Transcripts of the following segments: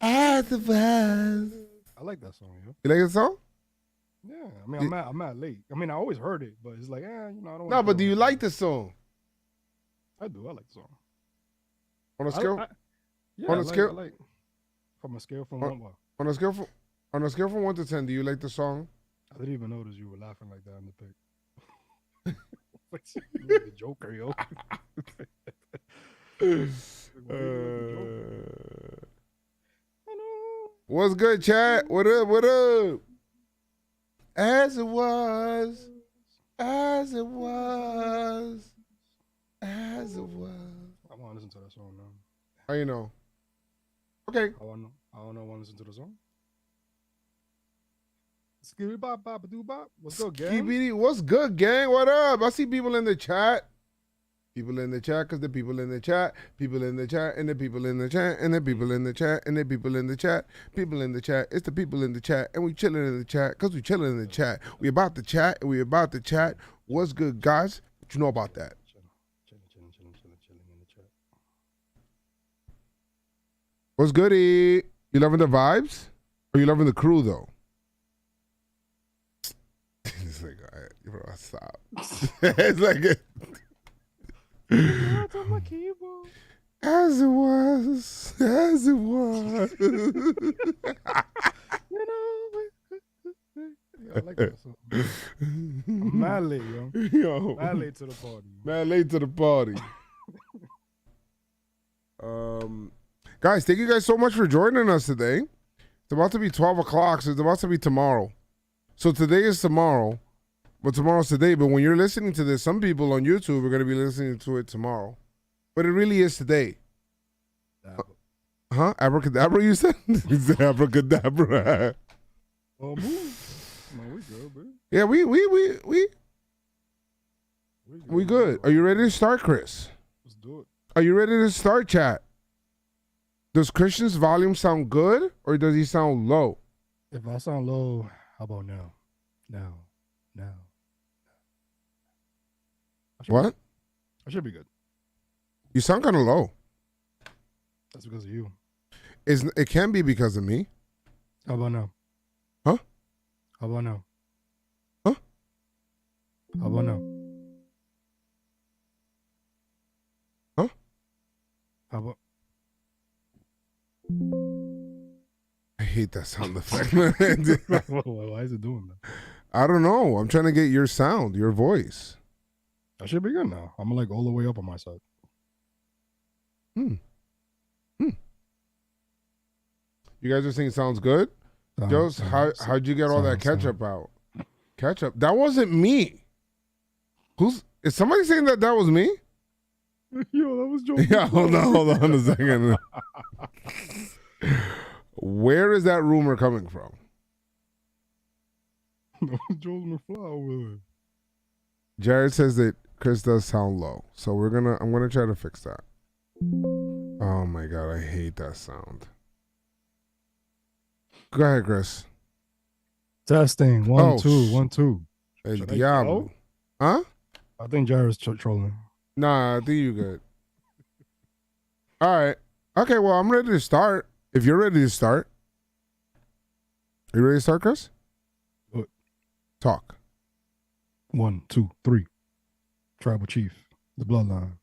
As it was. I like that song, yo. You like the song? Yeah, I mean, I'm not late. I mean, I always heard it, but it's like, I don't. No, but do you like the song? I do. I like the song. On a scale? Yeah, I like from a scale from one. On a scale from 1 to 10, do you like the song? I didn't even notice you were laughing like that in the pic. Like the Joker, yo. What's good, chat? What up? What up? As it was, as it was, as it was. I want to listen to that song now. How you know? Okay. I don't know. I want to listen to the song. Skibidi bop bop doo bop. What's good, gang? What's good, gang? What up? I see people in the chat. People in the chat, because the people in the chat, people in the chat, and the people in the chat, and the people in the chat, and the people in the chat, people in the chat. It's the people in the chat, and we chilling in the chat, because we chilling in the chat. We about to chat, and we about to chat. What's good, guys? What you know about that? Chilling in the chat. What's goody? You loving the vibes? Or you loving the crew, though? It's like, all right, bro, stop. It's like as it was, as it was. I like that song. I'm mad late, yo. Mad late to the party. Mad late to the party. Guys, thank you guys so much for joining us today. It's about to be 12 o'clock, so it's about to be tomorrow. So today is tomorrow, but tomorrow's today. But when you're listening to this, some people on YouTube are going to be listening to it tomorrow. But it really is today. Huh? Abracadabra, you said? You said abracadabra. Well, move. No, we good, bro. Yeah, we good. Are you ready to start, Chris? Let's do it. Are you ready to start, chat? Does Christian's volume sound good, or does he sound low? If I sound low, how about now? Now. What? I should be good. You sound kind of low. That's because of you. It can be because of me. How about now? Huh? How about now? Huh? How about now? Huh? How about? I hate that sound effect, man. Why is it doing that? I don't know. I'm trying to get your sound, your voice. I should be good now. I'm like all the way up on my side. You guys are saying it sounds good? Joez, how'd you get all that ketchup out? Ketchup? That wasn't me. Is somebody saying that was me? Yo, that was Joez. Yeah, hold on a second. Where is that rumor coming from? Joezmcfly over there. Jared says that Chris does sound low. So I'm gonna try to fix that. Oh my god, I hate that sound. Go ahead, Chris. Testing. 1 2 1 2. El Diablo. Huh? I think Jared's trolling. Nah, I think you good. All right. Okay, well, I'm ready to start. If you're ready to start. Are you ready to start, Chris? Good. Talk. 1 2 3. Tribal Chief. The Bloodline.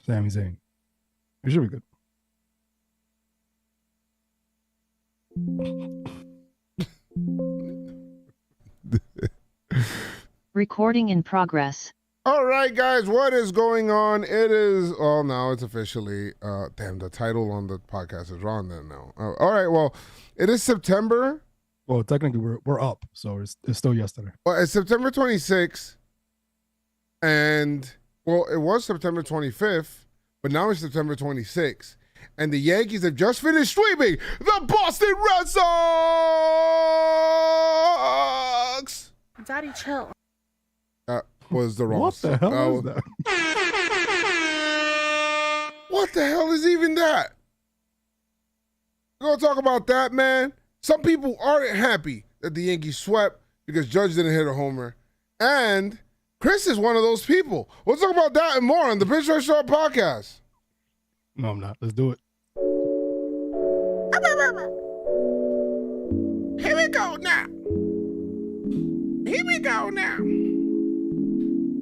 Sami Zayn. You should be good. Recording in progress. All right, guys, what is going on? It is, now it's officially, damn, the title on the podcast is wrong then now. All right, well, it is September. Well, technically, we're up, so it's still yesterday. Well, it's September 26th, and, well, it was September 25th, but now it's September 26th, and the Yankees have just finished sweeping the Boston Red Sox! Daddy, chill. That was the wrong What the hell is that? What the hell is even that? We're going to talk about that, man. Some people aren't happy that the Yankees swept because Judge didn't hit a homer. And Chris is one of those people. We'll talk about that and more on the PinstripeStrong podcast. No, I'm not. Let's do it. Here we go now. Here we go now.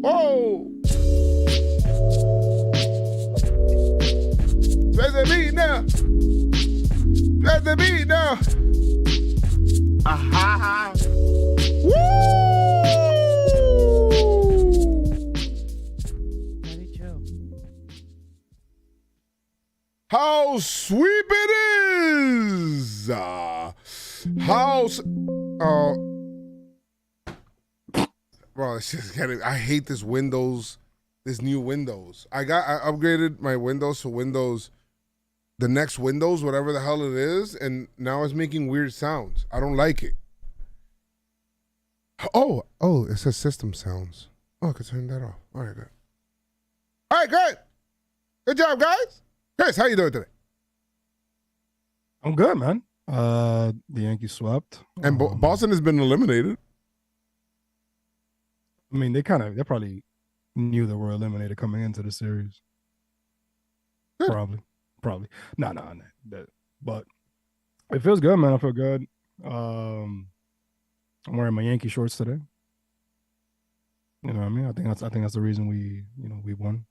Whoa. Press the beat now. Press the beat now. Aha. Woo! Very chill. How sweet it is! Bro, it's just getting. I hate this Windows, this new Windows. I upgraded my Windows to Windows, the next Windows, whatever the hell it is, and now it's making weird sounds. I don't like it. Oh, it says system sounds. Oh, I could turn that off. All right, good. All right, good. Good job, guys. Chris, how you doing today? I'm good, man. The Yankees swept. And Boston has been eliminated. I mean, they probably knew they were eliminated coming into the series. Good. Probably. No. But it feels good, man. I feel good. I'm wearing my Yankee shorts today. You know what I mean? I think that's the reason we won.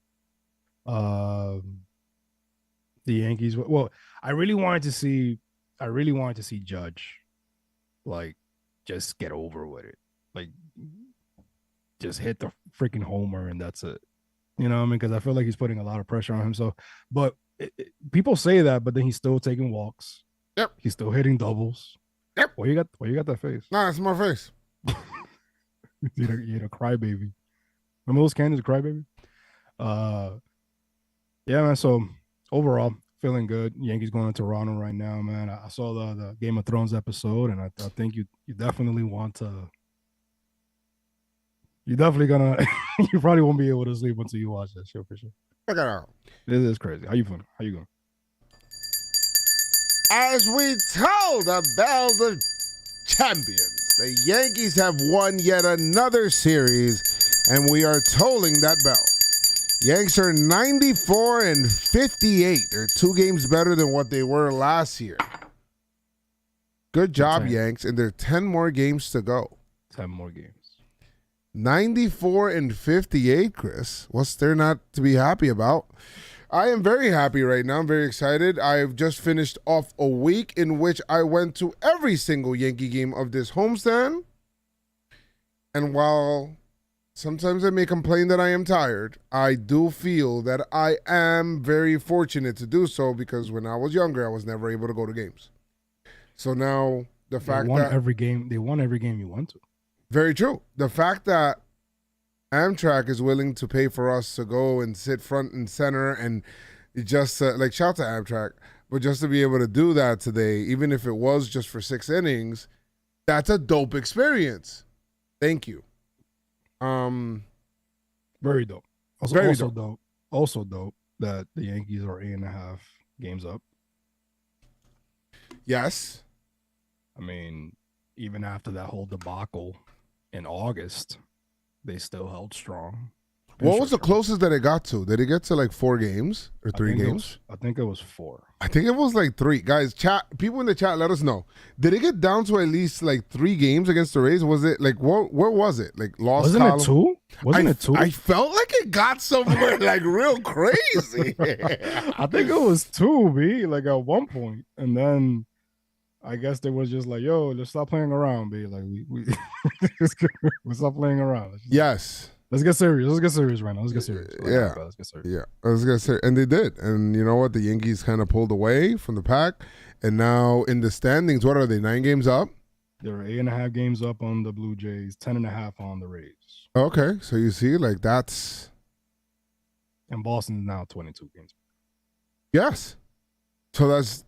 The Yankees. Well, I really wanted to see Judge, like, just get over with it, like, just hit the freaking homer and that's it. You know what I mean? Because I feel like he's putting a lot of pressure on himself. But people say that, but then he's still taking walks. Yep. He's still hitting doubles. Yep. Why you got that face? Nah, it's my face. You're a crybaby. Remember those cans, crybaby? Yeah, man. So overall, feeling good. Yankees going to Toronto right now, man. I saw the Game of Thrones episode, and I think you definitely want to. You're definitely gonna. You probably won't be able to sleep until you watch that show for sure. Check it out. It is crazy. How you feeling? How you going? As we toll the bells of champions, the Yankees have won yet another series, and we are tolling that bell. Yanks are 94-58. They're 2 games better than what they were last year. Good job, Yanks, and there are 10 more games to go. 10 more games. 94-58, Chris. What's there not to be happy about? I am very happy right now. I'm very excited. I've just finished off a week in which I went to every single Yankee game of this homestand. And while sometimes I may complain that I am tired, I do feel that I am very fortunate to do so because when I was younger, I was never able to go to games. So now the fact that they won every game you went to. Very true. The fact that Amtrak is willing to pay for us to go and sit front and center and just like shout to Amtrak, but just to be able to do that today, even if it was just for 6 innings, that's a dope experience. Thank you. Very dope. Also dope that the Yankees are 8.5 games up. Yes. I mean, even after that whole debacle in August, they still held strong. What was the closest that it got to? Did it get to like 4 games or 3 games? I think it was 4. I think it was like 3. Guys, chat, people in the chat, let us know. Did it get down to at least like 3 games against the Rays? Was it like where was it? Like lost Wasn't column? it 2? Wasn't it 2? I felt like it got somewhere like real crazy. I think it was 2, B, like at one point. And then I guess they was just like, yo, let's stop playing around, B. Like we let's stop playing around. Yes. Let's get serious. Let's get serious right now. Let's get serious. Yeah. Let's get serious. Yeah. Let's get serious. And they did. And you know what? The Yankees kind of pulled away from the pack. And now in the standings, what are they? 9 games up? They're 8.5 games up on the Blue Jays, 10.5 on the Rays. Okay. So you see, like that's. And Boston's now 22 games. Yes. So that's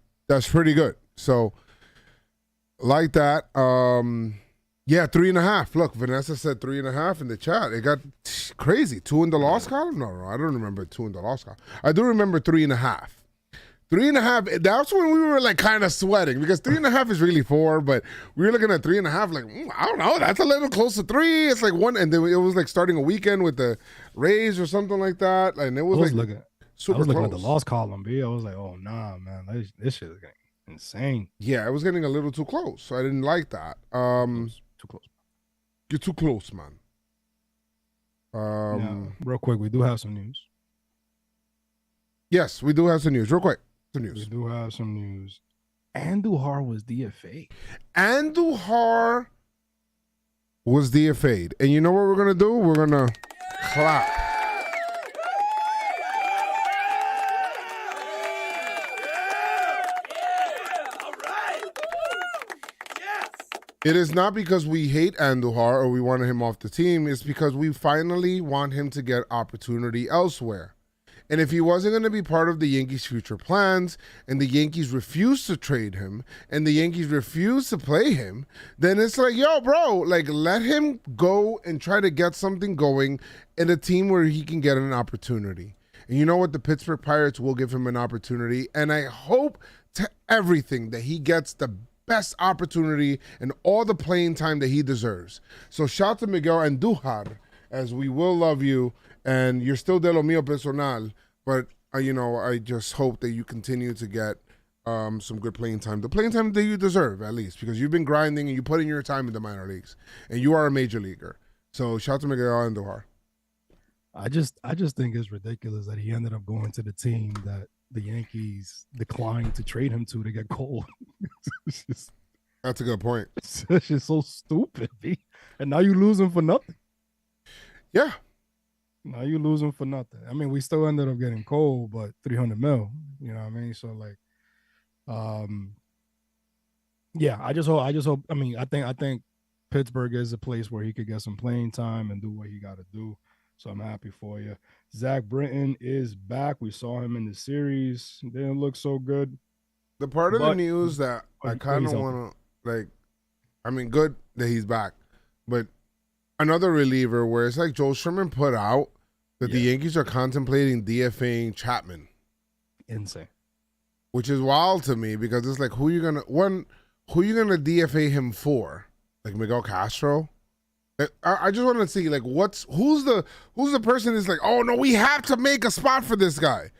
pretty good. So like that. Yeah, 3.5. Look, Vanessa said 3.5 in the chat. It got crazy. 2 in the loss column? No, I don't remember 2 in the loss column. I do remember 3.5. 3.5, that's when we were like kind of sweating because 3.5 is really 4, but we were looking at 3.5 like, I don't know, that's a little close to 3. It's like 1, and then it was like starting a weekend with the Rays or something like that. And it was, super looking at the loss column, B. I was like, oh, nah, man, this shit is getting insane. Yeah, it was getting a little too close, so I didn't like that. Too close. You're too close, man. Now, real quick, we do have some news. Yes, we do have some news. Real quick, some news. We do have some news. Andujar was DFA. Andujar was DFA'd. And you know what we're going to do? We're going to clap. It is not because we hate Andujar or we wanted him off the team. It's because we finally want him to get opportunity elsewhere. And if he wasn't going to be part of the Yankees' future plans and the Yankees refused to trade him and the Yankees refused to play him, then it's like, yo, bro, like let him go and try to get something going in a team where he can get an opportunity. And you know what? The Pittsburgh Pirates will give him an opportunity. And I hope to everything that he gets the best opportunity and all the playing time that he deserves. So shout to Miguel Andujar, as we will love you. And you're still de lo mío personal, but I just hope that you continue to get some good playing time, the playing time that you deserve at least, because you've been grinding and you put in your time in the minor leagues, and you are a major leaguer. So shout to Miguel Andujar. I just think it's ridiculous that he ended up going to the team that the Yankees declined to trade him to get Cole. That's a good point. It's just so stupid, B. And now you lose him for nothing. Yeah. Now you lose him for nothing. I mean, we still ended up getting Cole, but $300 million. You know what I mean? So like, yeah. I just hope. I mean, I think Pittsburgh is a place where he could get some playing time and do what he got to do. So I'm happy for you. Zach Britton is back. We saw him in the series. Didn't look so good. The part of the news that I kind of want to good that he's back, but another reliever where it's like Joel Sherman put out that the Yankees are contemplating DFAing Chapman. Insane. Which is wild to me because it's like, who you gonna DFA him for? Like Miguel Castro? I just want to see like who's the person that's like, oh no, we have to make a spot for this guy.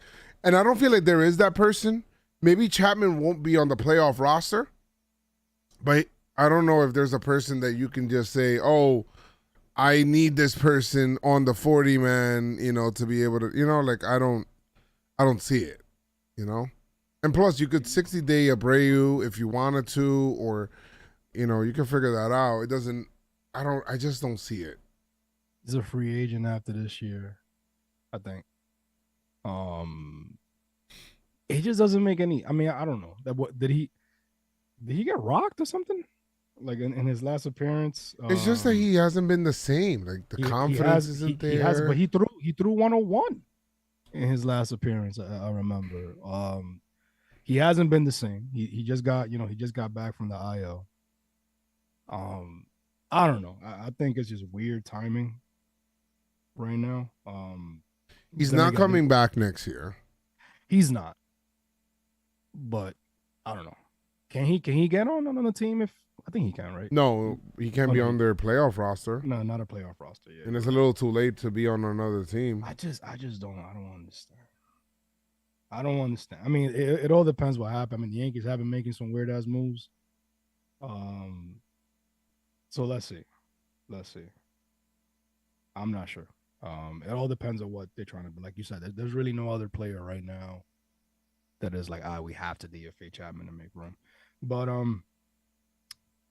And I don't feel like there is that person. Maybe Chapman won't be on the playoff roster, but I don't know if there's a person that you can just say, oh, I need this person on the 40-man, to be able to, like I don't see it, And plus, you could 60-day Abreu if you wanted to, or, you can figure that out. It doesn't, I just don't see it. He's a free agent after this year, I think. It just doesn't make any, I mean, I don't know. Did he get rocked or something? Like in his last appearance, it's just that he hasn't been the same. Like the confidence isn't there. But he threw 101 in his last appearance. I remember. He hasn't been the same. He just got back from the IL. I don't know. I think it's just weird timing right now. He's not coming back next year. He's not. But I don't know. Can he get on the team if? I think he can, right? No, he can't be on their playoff roster. No, not a playoff roster. Yeah, and it's a little too late to be on another team. I just don't. I don't understand. I mean, it all depends what happened. I mean, the Yankees have been making some weird ass moves. So let's see. I'm not sure. It all depends on what they're trying to. Like you said, there's really no other player right now that is like, we have to DFA Chapman to make room. But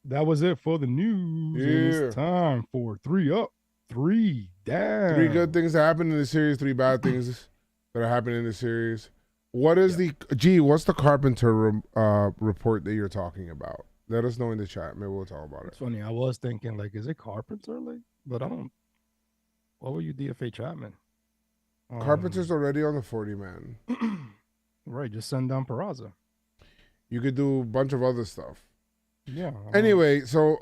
that was it for the news. Yeah. It's time for 3 up, 3 down. 3 good things that happened in the series, 3 bad things that are happening in the series. What is what's the Carpenter report that you're talking about? Let us know in the chat. Maybe we'll talk about it. It's funny. I was thinking, like, is it Carpenter? Like, but I don't. What would you DFA Chapman? Carpenter's already on the 40-man. Right. Just send down Peraza. You could do a bunch of other stuff. Yeah. Anyway, so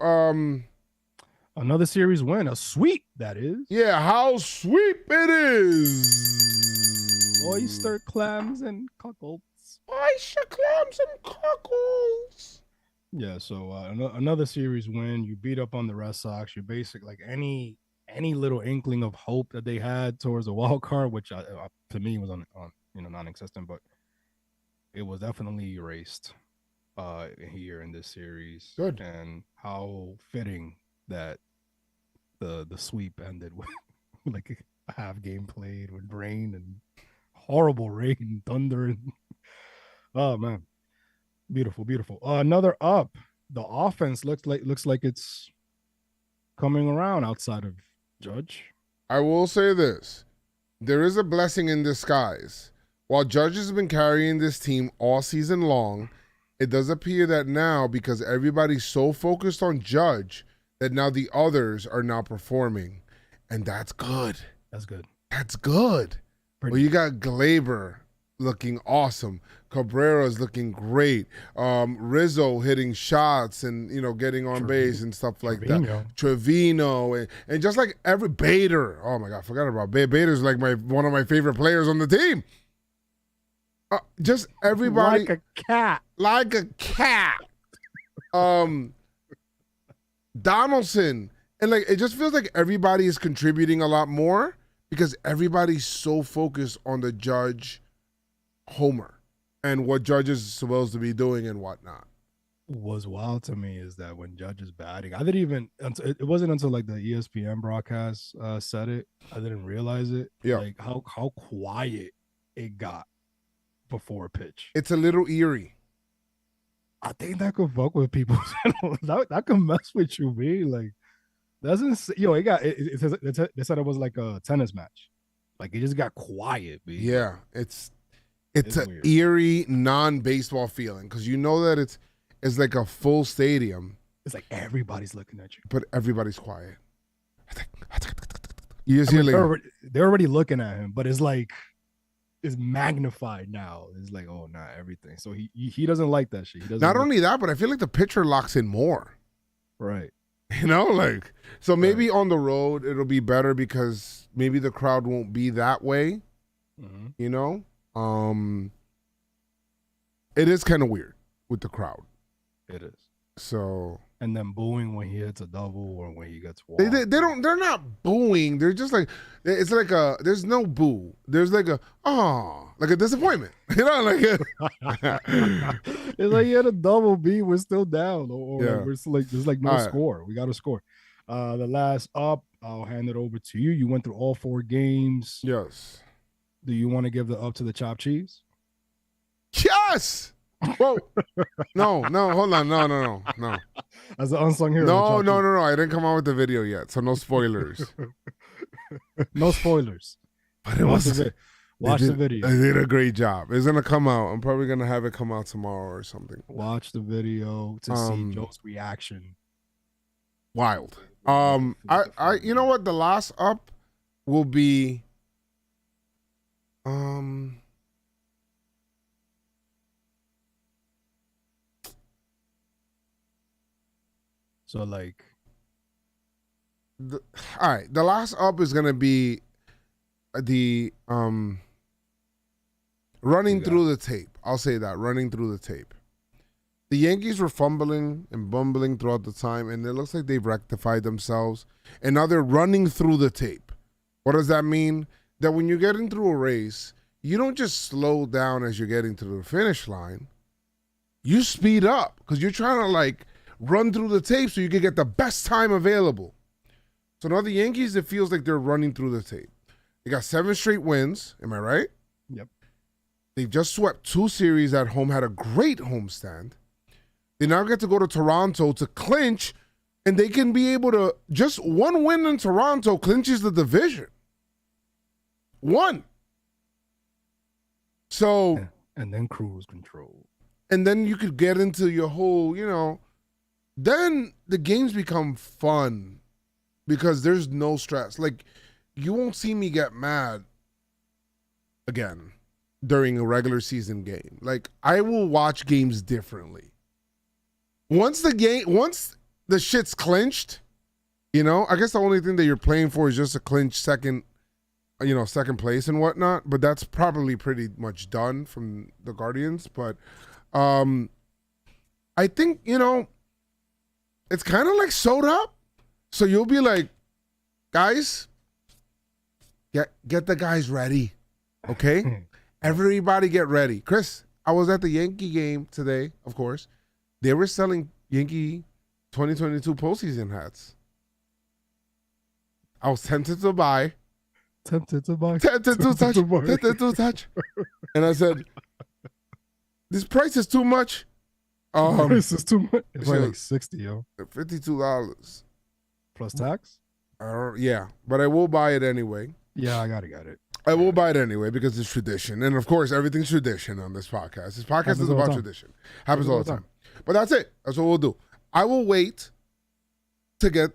another series win, a sweep that is. Yeah, how sweep it is. Oyster clams and cockles. Oyster clams and cockles. Yeah, so another series win. You beat up on the Red Sox. You basically like any little inkling of hope that they had towards a wild card, which to me was on non-existent, but it was definitely erased. here in this series. Good. And how fitting that the sweep ended with like a half game played with rain and horrible rain and thunder and oh man. Beautiful, beautiful. Another up. The offense looks like it's coming around outside of Judge. I will say this. There is a blessing in disguise. While Judge has been carrying this team all season long, it does appear that now, because everybody's so focused on Judge, that now the others are now performing. And that's good. That's good. That's good. Well, you got Glaber looking awesome. Cabrera's looking great. Rizzo hitting shots and, getting on base and stuff like that. Trevino. And just like every Bader. Oh, my God. I forgot about Bader. Bader's like one of my favorite players on the team. Just everybody. Like a cat. Like a cat. Donaldson. And it just feels like everybody is contributing a lot more because everybody's so focused on the Judge homer and what Judge is supposed to be doing and whatnot. Was wild to me is that when Judge is batting, I didn't even, it wasn't until like the ESPN broadcast said it, I didn't realize it. Yeah. Like how quiet it got before a pitch. It's a little eerie. I think that could fuck with people. that could mess with you, B. Like, doesn't they said it was like a tennis match. Like it just got quiet, B. Yeah, it's an weird. eerie non-baseball feeling because you know that it's like a full stadium. It's like everybody's looking at you, but everybody's quiet. You just hear they're already looking at him, but it's like it's magnified now. It's like, oh, not everything. So he doesn't like that shit. He doesn't. Not only that, but I feel like the pitcher locks in more. Right. So maybe on the road it'll be better because maybe the crowd won't be that way. Mm-hmm. It is kind of weird with the crowd. It is. So. And then booing when he hits a double or when he gets walked. They're not booing. They're just like, it's like there's no boo. There's like like a disappointment. It's like he had a double B, we're still down. Or yeah. We're still like, there's like no score. We got to score. The last up, I'll hand it over to you. You went through all 4 games. Yes. Do you want to give the up to the chopped cheese? Yes. Whoa. No, hold on. No. As an unsung hero. No. I didn't come out with the video yet, so no spoilers. No spoilers. But it Watch the video. They did a great job. It's gonna come out. I'm probably gonna have it come out tomorrow or something. Watch the video to see Joe's reaction. Wild. I you know what? The last up will be So like, all right. The last up is gonna be the running through the tape. I'll say that, running through the tape. The Yankees were fumbling and bumbling throughout the time, and it looks like they've rectified themselves. And now they're running through the tape. What does that mean? That when you're getting through a race, you don't just slow down as you're getting to the finish line. You speed up because you're trying to run through the tape so you can get the best time available. So now the Yankees, it feels like they're running through the tape. They got 7 straight wins. Am I right? Yep. They've just swept 2 series at home, had a great homestand. They now get to go to Toronto to clinch, and they can be able to, just 1 win in Toronto clinches the division. 1. So. And then cruise control. And then you could get into your whole, then the games become fun because there's no stress. Like, you won't see me get mad again during a regular season game. Like, I will watch games differently. Once the shit's clinched, I guess the only thing that you're playing for is just a clinch second place and whatnot. But that's probably pretty much done from the Guardians. But I think, it's kind of like sewed up. So you'll be like, guys, get the guys ready. Okay? Everybody get ready. Chris, I was at the Yankee game today, of course. they were selling Yankee 2022 postseason hats. I was tempted to buy. Tempted to buy. Tempted to touch. Tempted to touch. And I said, this price is too much. This is too much. It's shit. like 60, yo. $52. Plus tax? Yeah, but I will buy it anyway. Yeah, I got it. I will buy it anyway because it's tradition. And of course, everything's tradition on this podcast. This podcast is about tradition. Happens all the time. But that's it. That's what we'll do. I will wait to get,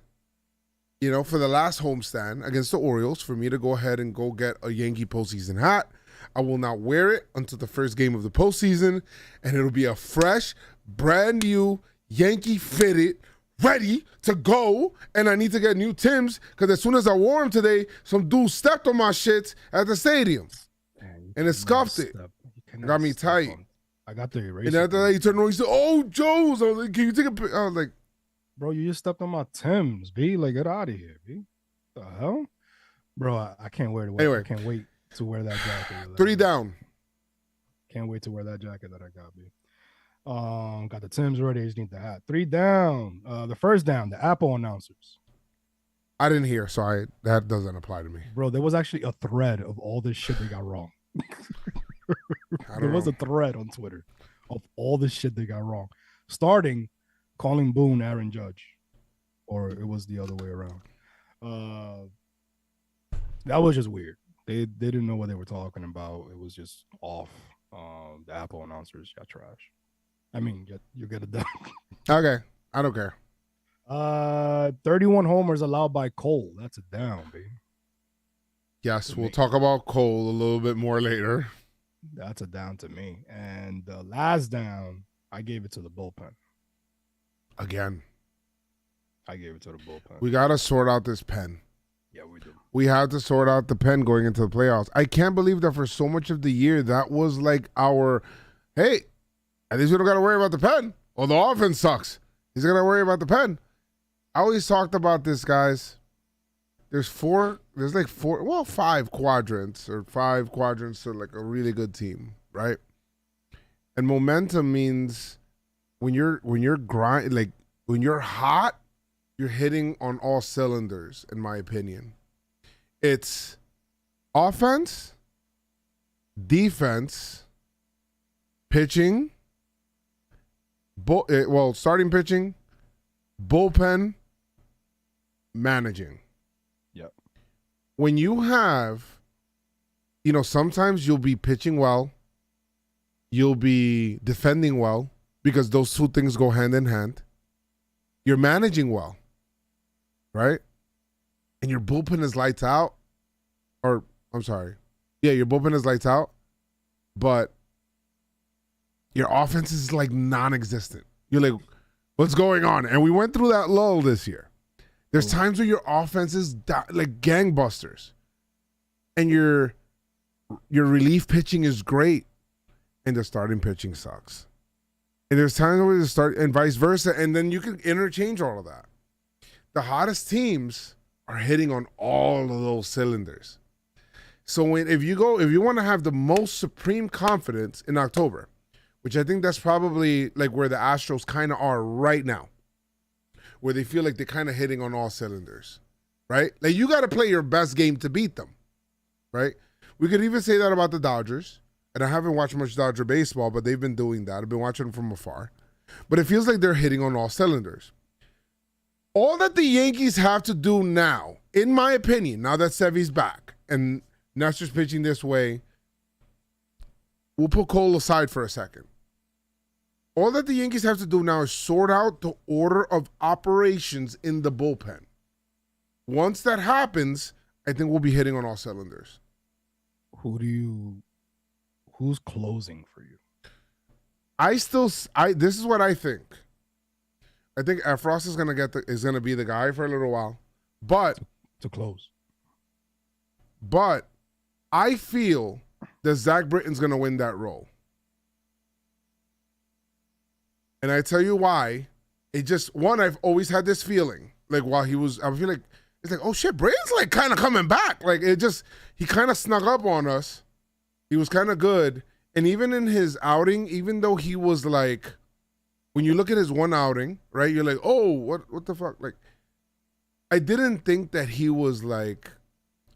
for the last homestand against the Orioles for me to go ahead and go get a Yankee postseason hat. I will not wear it until the first game of the postseason, and it'll be a fresh, brand new Yankee fitted, ready to go. And I need to get new Timbs because as soon as I wore them today, some dude stepped on my shit at the stadium, and it scuffed it. Got me tight. I got the eraser. And after that, he turned around. He said, "Oh, Joez." I was like, "Can you take a picture?" I was like, "Bro, you just stepped on my Timbs, B. Like, get out of here, B. The hell, bro? I can't wear the. Anyway, I can't wait to wear that jacket. 3 down. Can't wait to wear that jacket that I got, B. Got the Timbs ready. I just need the hat. 3 down. The first down, the Apple announcers. I didn't hear, so that doesn't apply to me. Bro, there was actually a thread of all this shit they got wrong. There was a thread on Twitter of all the shit they got wrong. Starting calling Boone Aaron Judge. Or it was the other way around. That was just weird. They didn't know what they were talking about. It was just off. The Apple announcers got trash. I mean, you get it done. Okay. I don't care. 31 homers allowed by Cole. That's a down, baby. Yes, we'll talk about Cole a little bit more later. That's a down to me. And the last down, I gave it to the bullpen. Again. I gave it to the bullpen. We got to sort out this pen. Yeah, we do. We have to sort out the pen going into the playoffs. I can't believe that for so much of the year, that was like our, hey, at least we don't got to worry about the pen. Well, the offense sucks. He's going to worry about the pen. I always talked about this, guys. There's 5 quadrants or 5 quadrants to like a really good team, right? And momentum means when you're hot, you're hitting on all cylinders, in my opinion. It's offense, defense, pitching, starting pitching, bullpen, managing. Yep. When you have, sometimes you'll be pitching well, you'll be defending well, because those two things go hand in hand. You're managing well, right? And your bullpen is lights out. Your bullpen is lights out, but your offense is like non-existent. You're like, what's going on? And we went through that lull this year. There's times where your offense is like gangbusters, and your relief pitching is great, and the starting pitching sucks. And there's times where you start, and vice versa, and then you can interchange all of that. The hottest teams are hitting on all of those cylinders. So if you want to have the most supreme confidence in October, which I think that's probably like where the Astros kind of are right now, where they feel like they're kind of hitting on all cylinders, right? Like you got to play your best game to beat them, right? We could even say that about the Dodgers. And I haven't watched much Dodger baseball, but they've been doing that. I've been watching them from afar. But it feels like they're hitting on all cylinders. All that the Yankees have to do now, in my opinion, now that Sevy's back and Nestor's pitching this way, we'll put Cole aside for a second. All that the Yankees have to do now is sort out the order of operations in the bullpen. Once that happens, I think we'll be hitting on all cylinders. Who's closing for you? This is what I think. I think Efros is gonna be the guy for a little while, but to close. But I feel that Zach Britton's gonna win that role, and I tell you why. I've always had this feeling like while he was, I feel like it's like, oh shit, Britton's like kind of coming back. Like he kind of snuck up on us. He was kind of good. And even in his outing, even though he was like when you look at his one outing, right? You're like, oh, what the fuck? Like, I didn't think that he was like.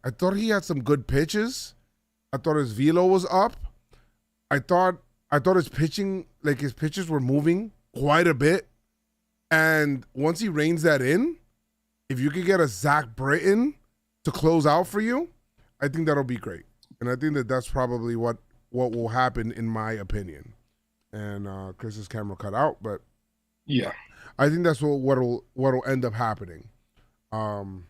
I thought he had some good pitches. I thought his velo was up. I thought his pitching, like his pitches were moving quite a bit. And once he reins that in, if you could get a Zach Britton to close out for you, I think that'll be great. And I think that that's probably what will happen, in my opinion. And Chris's camera cut out, but yeah, I think that's what'll end up happening. Don't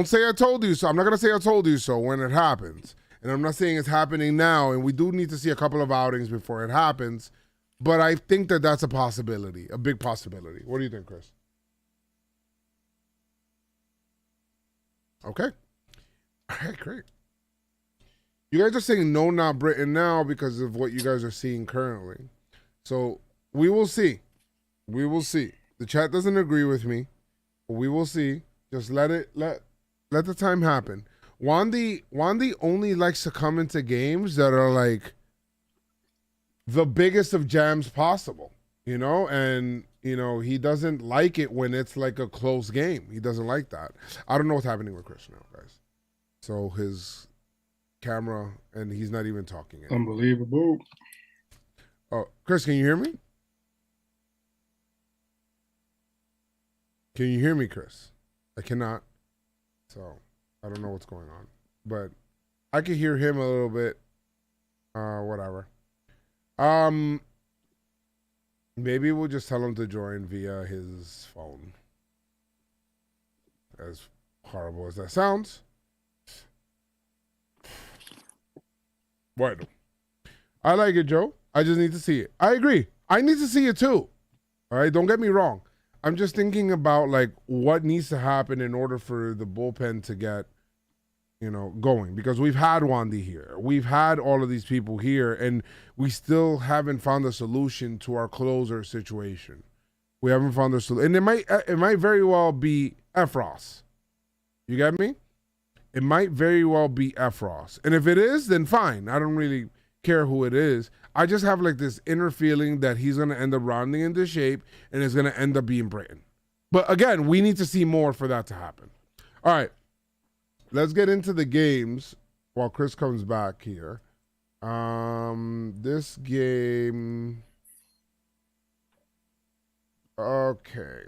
say I told you so. I'm not gonna say I told you so when it happens, and I'm not saying it's happening now. And we do need to see a couple of outings before it happens, but I think that that's a possibility, a big possibility. What do you think, Chris? Okay. All right, great. You guys are saying no, not Britain now because of what you guys are seeing currently. So we will see. We will see. The chat doesn't agree with me, but we will see. Just let the time happen. Wandy only likes to come into games that are like the biggest of jams possible, you know, and you know, he doesn't like it when it's like a close game. He doesn't like that. I don't know what's happening with Chris now, guys. So his camera, and he's not even talking anymore. unbelievable. Oh, Chris, can you hear me? Can you hear me, Chris? I cannot. So I don't know what's going on, but I can hear him a little bit. Whatever. Maybe we'll just tell him to join via his phone. As horrible as that sounds. Bueno. I like it, Joe. I just need to see it. I agree. I need to see it too. All right, don't get me wrong. I'm just thinking about like what needs to happen in order for the bullpen to get, you know, going, because we've had Wandy here. We've had all of these people here, and we still haven't found a solution to our closer situation. We haven't found a solution. And it might very well be Efros. You get me? It might very well be Efros. And if it is, then fine. I don't really care who it is. I just have like this inner feeling that he's going to end up rounding into shape and it's going to end up being Brayton. But again, we need to see more for that to happen. All right. Let's get into the games while Chris comes back here. This game. Okay.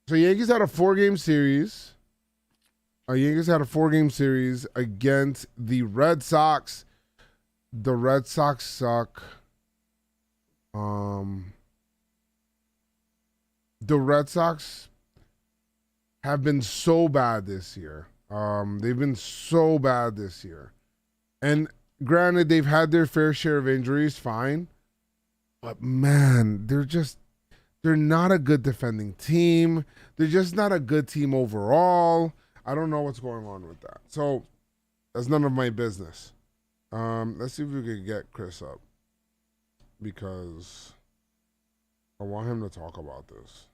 So Yankees had a 4-game series. Yankees had a 4-game series against the Red Sox. The Red Sox suck. The Red Sox have been so bad this year. They've been so bad this year. And granted, they've had their fair share of injuries, fine. But man, they're not a good defending team. They're just not a good team overall. I don't know what's going on with that. So that's none of my business. Let's see if we can get Chris up, because I want him to talk about this.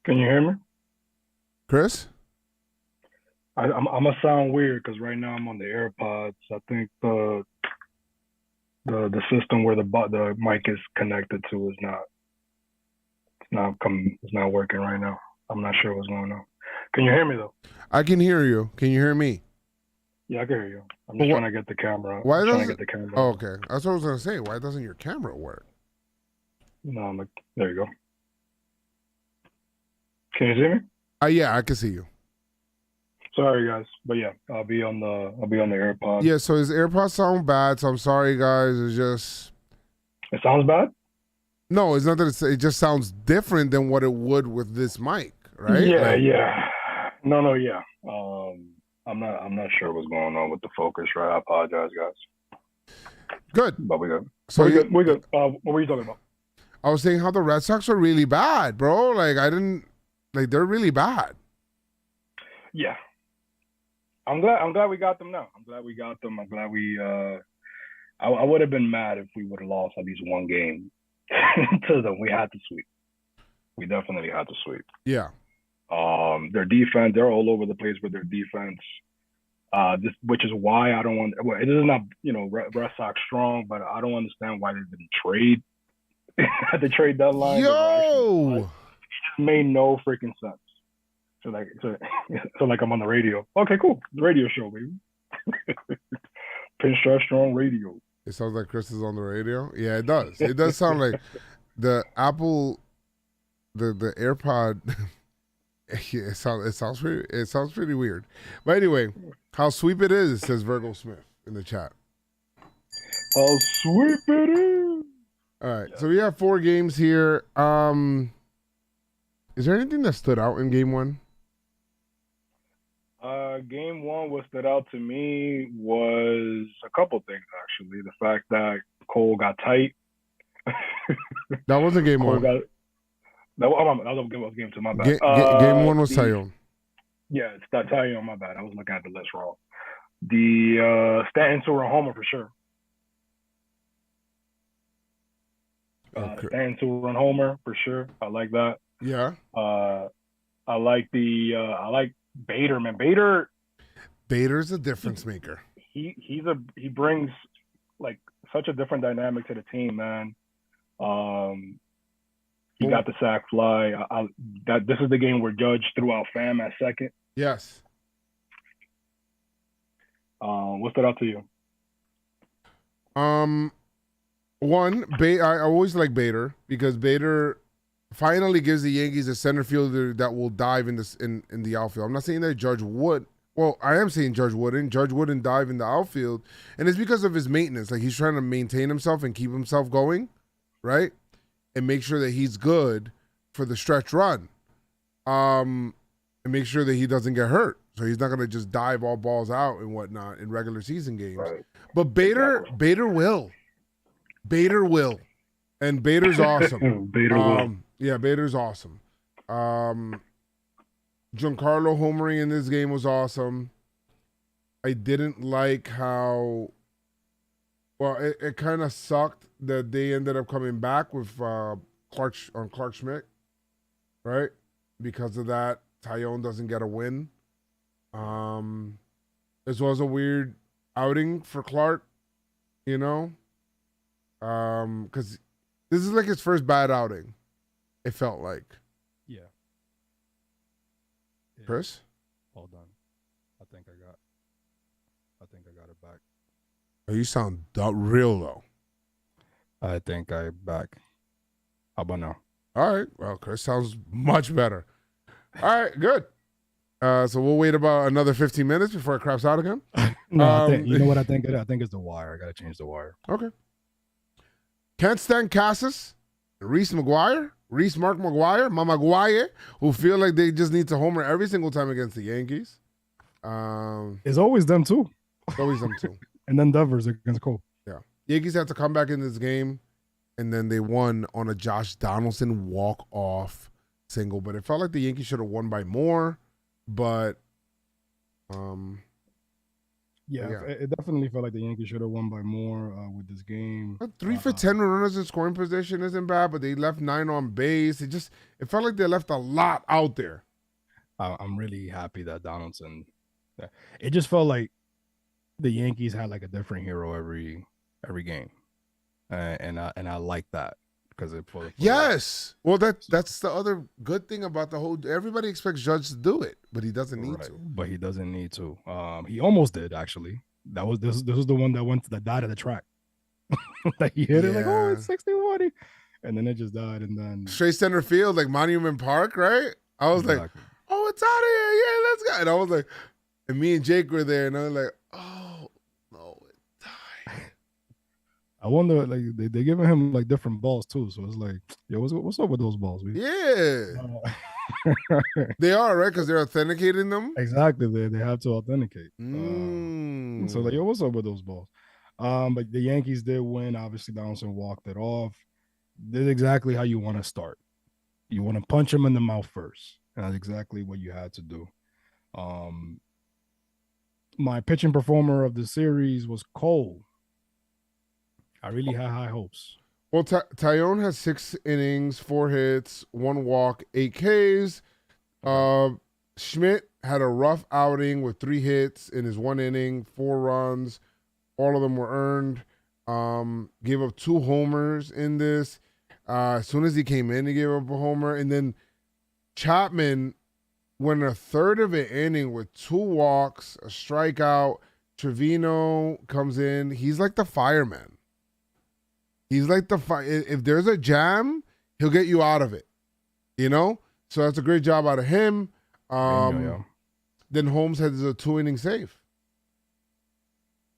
Can you hear me? Chris? I'm gonna sound weird because right now I'm on the AirPods. I think the system where the mic is connected to is not working right now. I'm not sure what's going on. Can you hear me though? I can hear you. Can you hear me? Yeah, I can hear you. I'm just trying to get the camera. Why trying to doesn't? get the camera. Oh, okay. That's what I was gonna say. Why doesn't your camera work? No, there you go. Can you see me? Yeah, I can see you. Sorry guys, but yeah, I'll be on the AirPods. Yeah, so his AirPods sound bad, so I'm sorry guys. It's just, it sounds bad? No, it's not that it just sounds different than what it would with this mic, right? Yeah, yeah. No, yeah. I'm not sure what's going on with the focus, right? I apologize, guys. Good. But we good. So we good. What were you talking about? I was saying how the Red Sox are really bad, bro. Like they're really bad. Yeah. I'm glad we got them now. I'm glad we got them. I'm glad we I would have been mad if we would have lost at least one game to them. We had to sweep. We definitely had to sweep. Yeah. Their defense, they're all over the place with their defense. Which is why I don't want. Well, it is not, Red Sox strong, but I don't understand why they didn't trade at the trade deadline. They were actually, Yo, it made no freaking sense. So like I'm on the radio. Okay, cool. The radio show, baby. PinstripeStrong radio. it sounds like Chris is on the radio. Yeah, it does. It does sound like the Apple, the AirPod. Yeah, it sounds pretty weird. But anyway, how sweep it is, says Virgo Smith in the chat. How sweep it is. All right, so we have 4 games here. Is there anything that stood out in game 1? Game 1, what stood out to me was a couple things, actually. The fact that Cole got tight. That wasn't game 1. That was game 2, my bad. Game 1 was Tyone. Yeah, it's that Tyone, my bad. I was looking at the list wrong. The Stanton to a homer for sure. Okay. Stanton to run homer for sure. I like that. Yeah. I like Bader, man. Bader's a difference maker. He brings like such a different dynamic to the team, man. He got the sac fly. This is the game where Judge threw out Pham at second. Yes. What stood out to you? One, I always like Bader because Bader finally gives the Yankees a center fielder that will dive in the outfield. I'm not saying that Judge would. Well, I am saying Judge wouldn't. Judge wouldn't dive in the outfield, and it's because of his maintenance. Like he's trying to maintain himself and keep himself going, right, and make sure that he's good for the stretch run, and make sure that he doesn't get hurt. So he's not gonna just dive all balls out and whatnot in regular season games. Right. But Bader will, and Bader's awesome. Bader will. Yeah, Bader's awesome. Giancarlo homering in this game was awesome. I didn't like how, well, it kind of sucked that they ended up coming back with Clark Schmidt, right? Because of that, Tyone doesn't get a win. This was a weird outing for Clark, because this is like his first bad outing. It felt like. Yeah. Chris? Hold on. I think I got it back. Oh, you sound real low. I think I back. How about now? All right. Well, Chris sounds much better. All right, good. So we'll wait about another 15 minutes before it craps out again. No, you know what I think? I think it's the wire. I got to change the wire. Okay. Can't stand Casas, Reese Mark McGuire, Mama Guaye, who feel like they just need to homer every single time against the Yankees. It's always them too. Always them too. And then Devers against Cole. Yeah. Yankees had to come back in this game, and then they won on a Josh Donaldson walk-off single. But it felt like the Yankees should have won by more. But, yeah, it definitely felt like the Yankees should have won by more with this game. 3 for 10 runners in scoring position isn't bad, but they left 9 on base. It felt like they left a lot out there. I'm really happy that Donaldson. It just felt like the Yankees had like a different hero every game, and I like that because yes. Well, that's the other good thing about the whole. Everybody expects Judge to do it, but he doesn't need to. But he doesn't need to. He almost did actually. This was the one that died at the track. That he hit it like, oh, it's 60-40, and then it just died, and then straight center field like Monument Park, right? I was like, oh, it's out of here, yeah, let's go. And I was like, and me and Jake were there, and I was like, oh no, it died. I wonder, like they giving him like different balls too, so it's like, yo, what's up with those balls? Yeah, they are, right, because they're authenticating them. Exactly, they have to authenticate. So like, yo, what's up with those balls? But the Yankees did win. Obviously, Donaldson walked it off. This is exactly how you want to start. You want to punch him in the mouth first, and that's exactly what you had to do. My pitching performer of the series was Cole. I really had high hopes. Well, Tyone has 6 innings, 4 hits, 1 walk, 8 Ks. Schmidt had a rough outing with 3 hits in his 1 inning, 4 runs. All of them were earned. Gave up 2 homers in this. As soon as he came in, he gave up a homer. And then Chapman went a third of an inning with 2 walks, a strikeout. Trevino comes in. He's like the fireman. He's like if there's a jam, he'll get you out of it. You know? So that's a great job out of him. Then Holmes has a 2-inning save.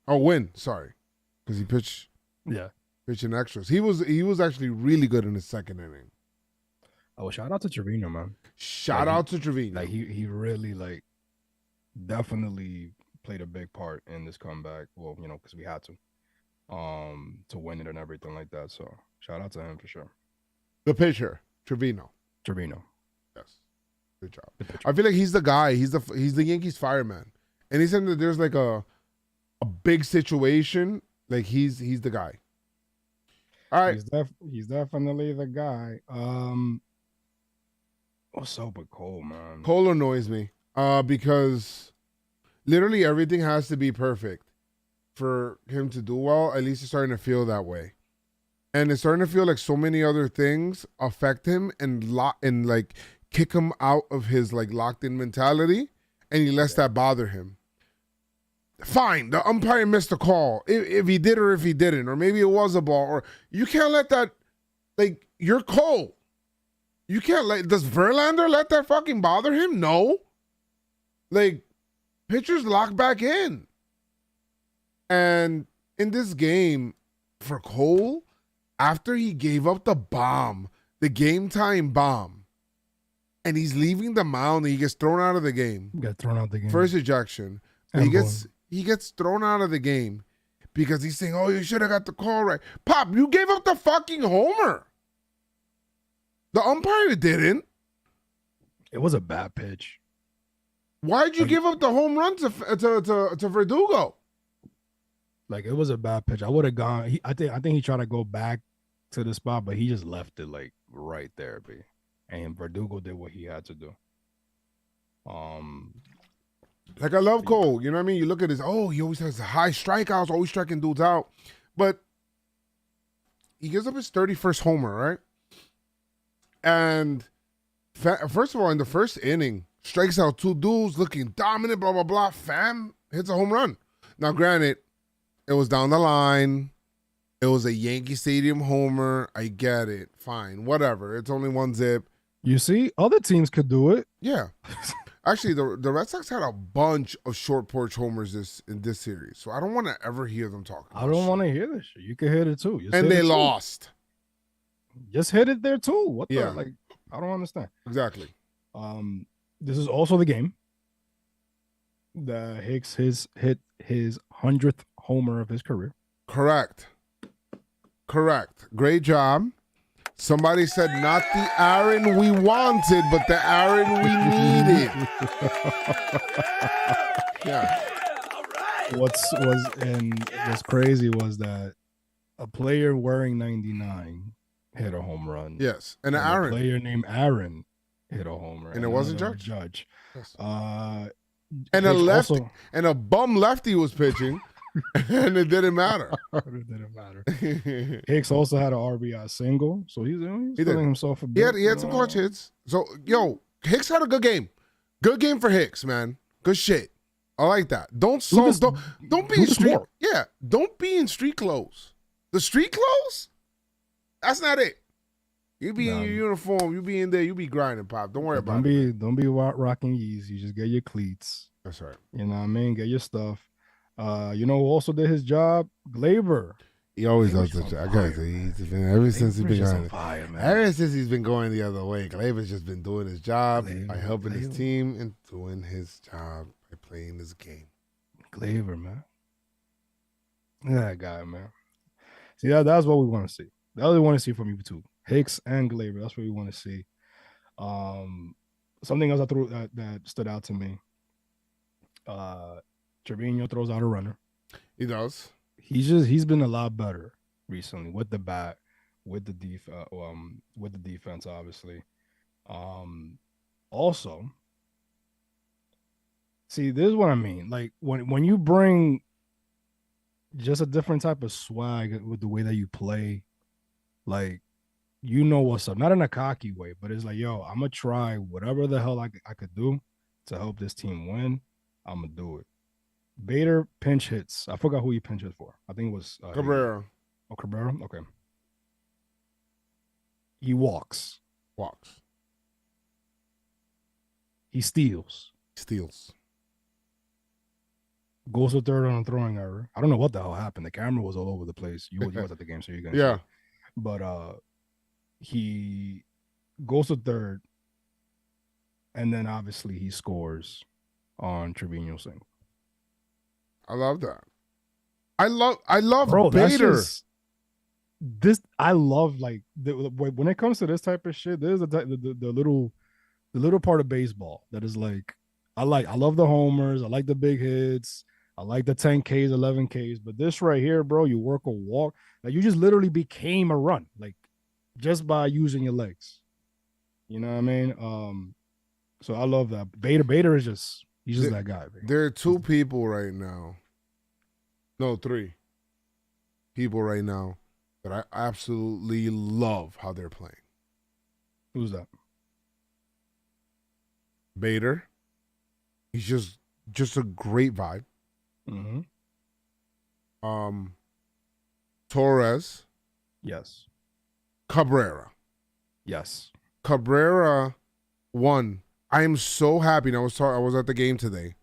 Oh, win. Sorry. Because he pitched pitching extras. He was actually really good in his 2nd inning. Oh, shout out to Trevino, man. Shout out to Trevino. Like he really definitely played a big part in this comeback. Well, because we had to win it and everything like that. So shout out to him for sure. The pitcher, Trevino. Yes, good job. I feel like he's the guy. He's the Yankees fireman. Anytime that there's like a big situation, like he's the guy. All right, he's definitely the guy. What's up with Cole, man? Cole annoys me because literally everything has to be perfect for him to do well. At least it's starting to feel that way, and it's starting to feel like so many other things affect him and like kick him out of his like locked in mentality, and he lets that bother him. Fine, the umpire missed a call if he did or if he didn't, or maybe it was a ball, or you can't let that, like, you're Cole. You can't does Verlander let that fucking bother him? No. Like, pitchers lock back in. And in this game, for Cole, after he gave up the bomb, the game time bomb, and he's leaving the mound and he gets thrown out of the game. Got thrown out the game. First ejection. He gets thrown out of the game because he's saying, oh, you should have got the call right. Pop, you gave up the fucking homer. The umpire didn't. It was a bad pitch. Why'd you give up the home run to Verdugo? Like, it was a bad pitch. I would have gone. I think he tried to go back to the spot, but he just left it like right there, B. And Verdugo did what he had to do. Like, I love Cole. You know what I mean? You look at his, he always has high strikeouts, always striking dudes out. But he gives up his 31st homer, right? And first of all, in the first inning, strikes out 2 dudes, looking dominant, blah, blah, blah. Fam hits a home run. Now, granted, it was down the line. It was a Yankee Stadium homer. I get it. Fine. Whatever. It's only 1 zip. You see, other teams could do it. Yeah. Actually, the Red Sox had a bunch of short porch homers in this series, so I don't want to ever hear them talk about I don't want to hear this shit. You can hit it too. And they lost. Just hit it there too. What the? Yeah. Like, I don't understand. Exactly. This is also the game that Hicks hit his 100th homer of his career. Correct. Great job. Somebody said not the Aaron we wanted, but the Aaron we needed. Yeah. What's crazy was that a player wearing 99 hit a home run. Yes, and A Aaron. player named Aaron hit a homer. And it wasn't another Judge. Yes. And And a lefty and a bum lefty was pitching, and it didn't matter. It didn't matter. Hicks also had an RBI single, so he's feeling himself a bit. He had some clutch hits. So, Hicks had a good game. Good game for Hicks, man. Good shit. I like that. Don't be in street. Yeah, don't be in street clothes. The street clothes? That's not it. You be in your uniform. You be in there. You be grinding, Pop. Don't worry about it. Don't be rocking Yeezys. You just get your cleats. That's right. You know what I mean? Get your stuff. Who also did his job? Glaber. He always does the job. I gotta say, ever since he's been going, ever since he's been going the other way, Glaber's just been doing his job by helping his team and doing his job by playing this game. Glaber, man. That guy, man. See, that's what we want to see. That's what we want to see from you too. Hicks and Glaber. That's what we want to see. Something else that stood out to me. Trevino throws out a runner. He does. He's been a lot better recently with the bat, with the defense, obviously. Also, see, this is what I mean. Like when you bring just a different type of swag with the way that you play, like you know what's up. Not in a cocky way, but it's like, yo, I'm gonna try whatever the hell I could do to help this team win. I'm gonna do it. Bader pinch hits. I forgot who he pinch hit for. I think it was Cabrera Cabrera. Okay. He walks. walks, He steals. steals. Goes to third on a throwing error. I don't know what the hell happened. The camera was all over the place. You was at the game, so you're gonna Yeah. see. But he goes to third, and then obviously he scores on Trevino's single. I love that. I love Bro, that's Bader. just this. I love like when it comes to this type of shit. There's the little part of baseball that is like I love the homers. I like the big hits. I like the 10Ks, 11Ks. But this right here, bro, you work a walk. Like you just literally became a run, like just by using your legs. You know what I mean? So I love that. Bader is just he's just that guy. Man. There are two people right now. No, three people right now that I absolutely love how they're playing. Who's that? Bader. He's just a great vibe. Mm-hmm. Torres. Yes. Cabrera. Yes. Cabrera won. I am so happy. And I was at the game today,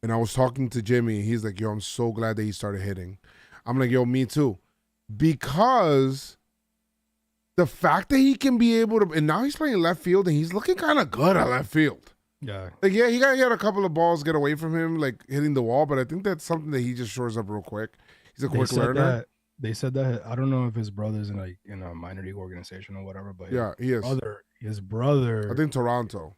and I was talking to Jimmy. He's like, "Yo, I'm so glad that he started hitting." I'm like, "Yo, me too," because the fact that he can be able to, and now he's playing left field, and he's looking kind of good at left field. Yeah. Like, yeah, he had a couple of balls get away from him, like hitting the wall, but I think that's something that he just shores up real quick. He's a quick learner. They said that I don't know if his brother's in a minor league organization or whatever, but Yeah, he is. His brother. I think Toronto.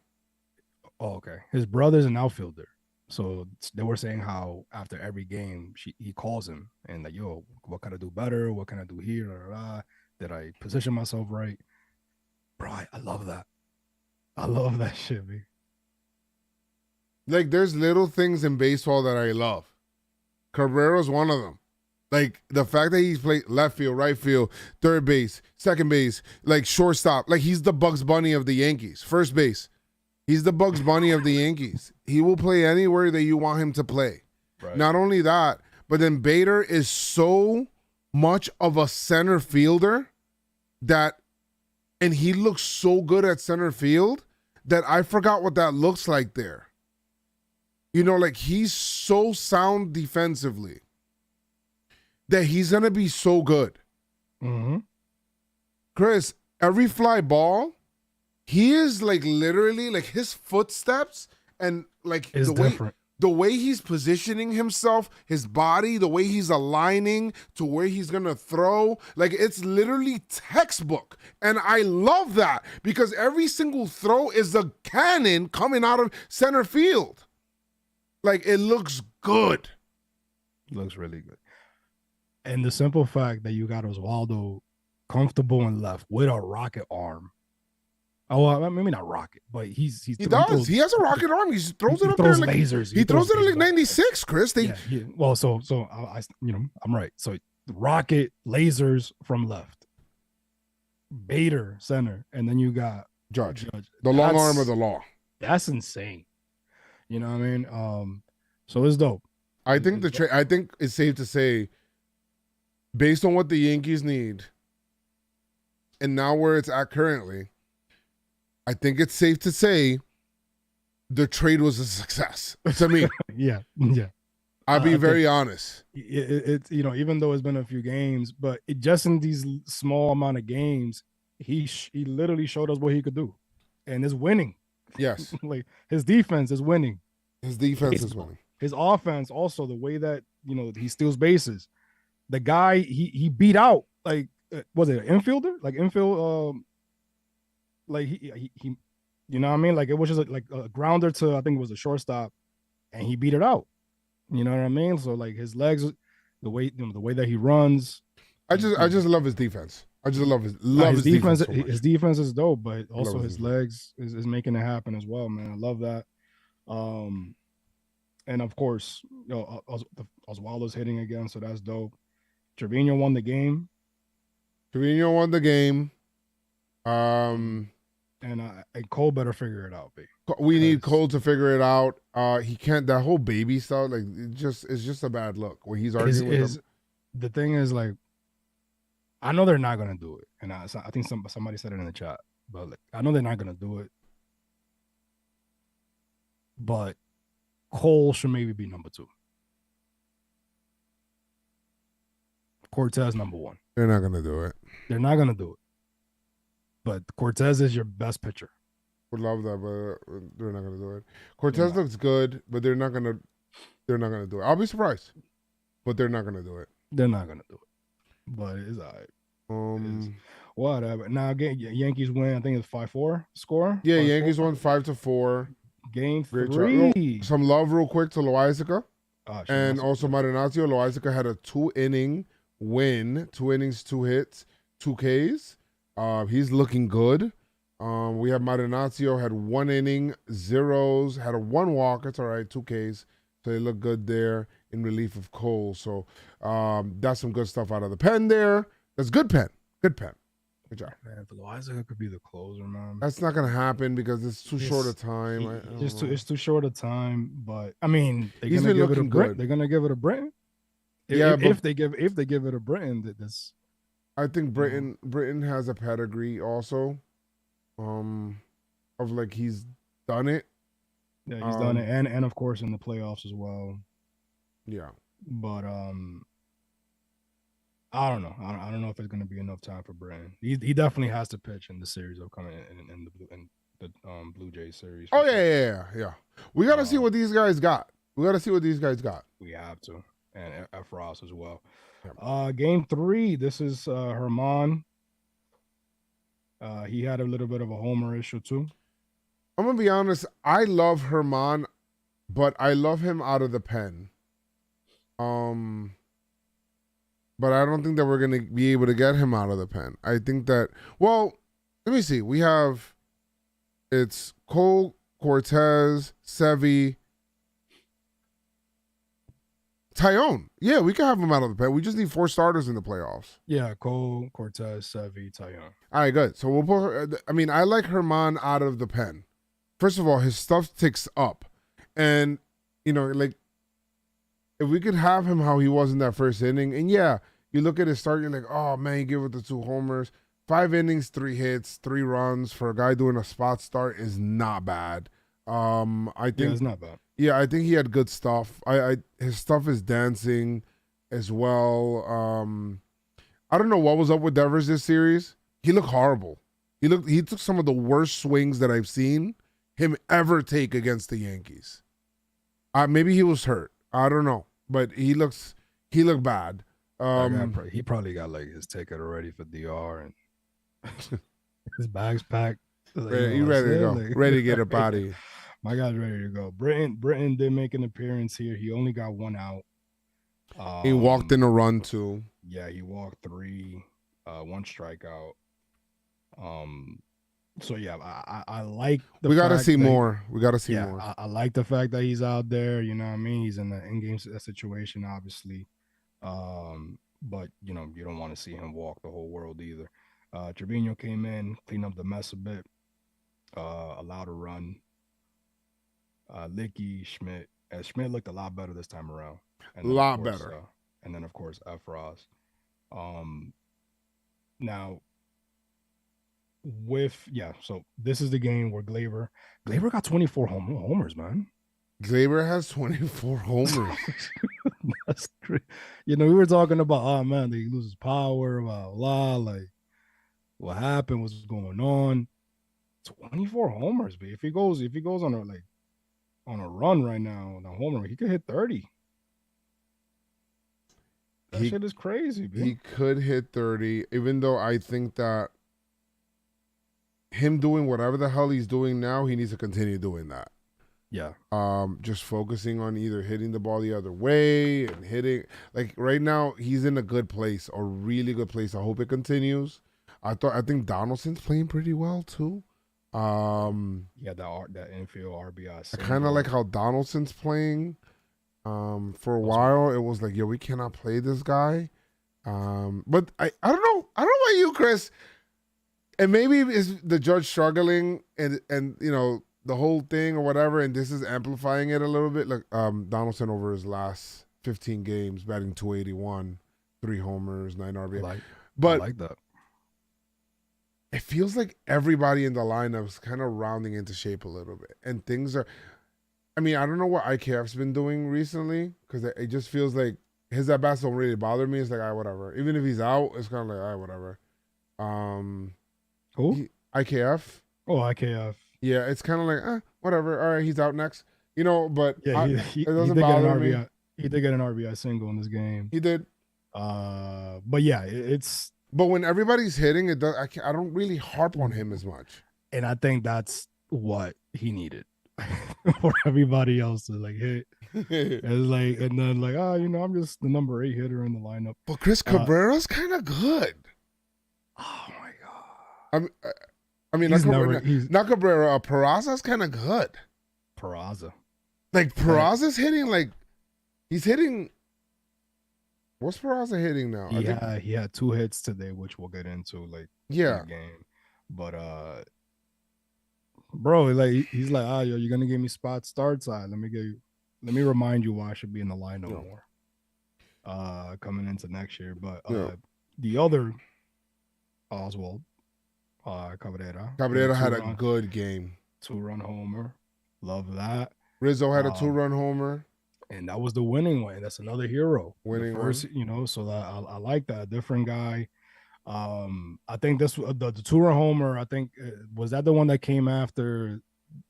Oh, okay. His brother's an outfielder. So they were saying how after every game he calls him and like, yo, what can I do better? What can I do here? Blah, blah, blah. Did I position myself right? Bro, I love that. I love that shit, man. Like, there's little things in baseball that I love. Cabrera's one of them. Like, the fact that he's played left field, right field, third base, second base, like shortstop. Like, he's the Bugs Bunny of the Yankees. First base. He's the Bugs Bunny of the Yankees. He will play anywhere that you want him to play. Right. Not only that, but then Bader is so much of a center fielder and he looks so good at center field that I forgot what that looks like there. You know, like he's so sound defensively that he's going to be so good. Mm-hmm. Chris, every fly ball, he is like literally like his footsteps and like the way he's positioning himself, his body, the way he's aligning to where he's going to throw, like it's literally textbook. And I love that because every single throw is a cannon coming out of center field. Like, it looks good. It looks really good. And the simple fact that you got Oswaldo comfortable in left with a rocket arm. Oh, well, maybe not rocket, but he does. He has a rocket arm. He throws it up there like lasers. He throws it at like 96, Chris. Well, so I I'm right. So rocket lasers from left, Bader center, and then you got Judge. The long arm of the law. That's insane. You know what I mean? So it's dope. I think I think it's safe to say, based on what the Yankees need, and now where it's at currently, I think it's safe to say the trade was a success to me. Yeah. I'll be very honest. It's even though it's been a few games, but just in these small amount of games, he literally showed us what he could do, and is winning. Yes. Like his defense is winning. His defense is winning. His offense also, the way that he steals bases. The guy he beat out, like was it an infielder? Like infield like he you know what I mean? Like it was just like a grounder to I think it was a shortstop, and he beat it out. You know what I mean? So like his legs, the way that he runs. I just love his defense. I just love his his defense. so much. His defense is dope, but also his his legs is making it happen as well, man. I love that. And of course, Oswaldo's hitting again, so that's dope. Trevino won the game. Trevino won the game. And Cole better figure it out, B. We need Cole to figure it out. He can't. That whole baby stuff, like, it's just a bad look when he's arguing with him. The thing is, like, I know they're not gonna do it, and I think somebody said it in the chat, but like, I know they're not gonna do it. But Cole should maybe be number 2. Cortez number 1. They're not gonna do it. They're not gonna do it. But Cortez is your best pitcher. Would love that, but they're not gonna do it. Cortez looks good, but they're not gonna do it. I'll be surprised, but they're not gonna do it. They're not gonna do it. But it's all right. Whatever. Now again, Yankees win. I think it's 5-4 score. Yeah, Yankees won 5-4. Game Great 3. Some love real quick to Loaizica. And Shit, also Marinaccio. Loaizica had a 2-inning win, 2 innings, 2 hits, 2 Ks. He's looking good. We have Marinaccio had 1 inning, 0s, had a 1 walk. That's all right, 2 Ks. So they look good there in relief of Cole. So that's some good stuff out of the pen there. That's good pen. Good pen. Good job. Man, if Loaizica could be the closer, man. That's not gonna happen because it's too short a time. It's too short a time. But I mean, He's been looking good. They're gonna give it a Britton. If they give it a Britton, this. I think Britton has a pedigree also, of like he's done it. Yeah, he's done it, and of course in the playoffs as well. Yeah, but I don't know. I don't know if it's going to be enough time for Britton. He definitely has to pitch in the series upcoming in the Blue Jays series. Oh yeah. We got to see what these guys got. We have to, and F. Ross as well. Yep. Game 3. This is Herman. He had a little bit of a homer issue too. I'm gonna be honest. I love Herman, but I love him out of the pen. But I don't think that we're gonna be able to get him out of the pen. I think that. Well, let me see. It's Cole, Cortez, Sevy, Tyone. Yeah, we can have him out of the pen. We just need 4 starters in the playoffs. Yeah, Cole, Cortez, Sevy, Tyone. All right, good. So we'll put. I mean, I like Herman out of the pen. First of all, his stuff ticks up, and like, if we could have him how he was in that first inning, and yeah, you look at his start, you're like, oh man, you give it the 2 homers, 5 innings, 3 hits, 3 runs for a guy doing a spot start is not bad. I think it's not bad. Yeah, I think he had good stuff. His stuff is dancing as well. I don't know what was up with Devers this series. He looked horrible. He took some of the worst swings that I've seen him ever take against the Yankees. Maybe he was hurt. I don't know, but he looked bad. He probably got like his ticket already for DR and his bags packed. Like, he ready to go. Ready to get a body. My guy's ready to go. Britton did make an appearance here. He only got 1 out. He walked in a run too. Yeah, he walked 3, 1 strikeout. So yeah, I like the. We got to see more. We got to see more. I like the fact that he's out there. You know what I mean? He's in the in-game situation, obviously. But you don't want to see him walk the whole world either. Trevino came in, cleaned up the mess a bit, allowed a run. Licky, Schmidt. Schmidt looked a lot better this time around. A lot better. And then of course F. Ross. Now. So this is the game where Gleyber got 24 homers, man. Gleyber has 24 homers. That's great. We were talking about, oh man, he loses power, blah blah. Like, what happened? What's going on? 24 homers, but if he goes on a run right now on a homer, he could hit 30. That shit is crazy, man. He could hit 30, even though I think that him doing whatever the hell he's doing now, he needs to continue doing that. Yeah. Just focusing on either hitting the ball the other way and hitting. Like right now, he's in a good place, a really good place. I hope it continues. I think Donaldson's playing pretty well too. Yeah, that infield RBI. I kind of like how Donaldson's playing. For a while it was like, yo, we cannot play this guy. But I don't know about you, Chris. And maybe it's the Judge struggling and you know the whole thing or whatever, and this is amplifying it a little bit. Like Donaldson over his last 15 games, batting .281, 3 homers, 9 RBI. I like that. It feels like everybody in the lineup is kind of rounding into shape a little bit, and things are. I mean, I don't know what IKF's been doing recently because it just feels like his at bats don't really bother me. It's like, whatever. Even if he's out, it's kind of like, whatever. Who? IKF. Oh, IKF. Yeah, it's kind of like, whatever. All right, he's out next. You know, but Yeah, it doesn't bother me. He did get an RBI single in this game. He did. But yeah, it's. But when everybody's hitting, it does. I don't really harp on him as much. And I think that's what he needed for everybody else to like hit. It's like, and then like, you know, I'm just the number 8 hitter in the lineup. But Chris Cabrera's kind of good. Oh my god. I mean, not Cabrera. Peraza's kind of good. Peraza. Like Peraza's hitting like he's hitting. What's Peraza hitting now? He had 2 hits today, which we'll get into in the game. But bro, like he's like, yo, you're gonna give me spot start side. Let me remind you why I should be in the lineup more. Coming into next year. But the other Oswald, Cabrera had a good game. 2-run homer. Love that. Rizzo had a 2-run homer. And that was the winning way. That's another hero. Winning first, you know, so that I like that. Different guy. I think this the 2-run homer, I think was that the one that came after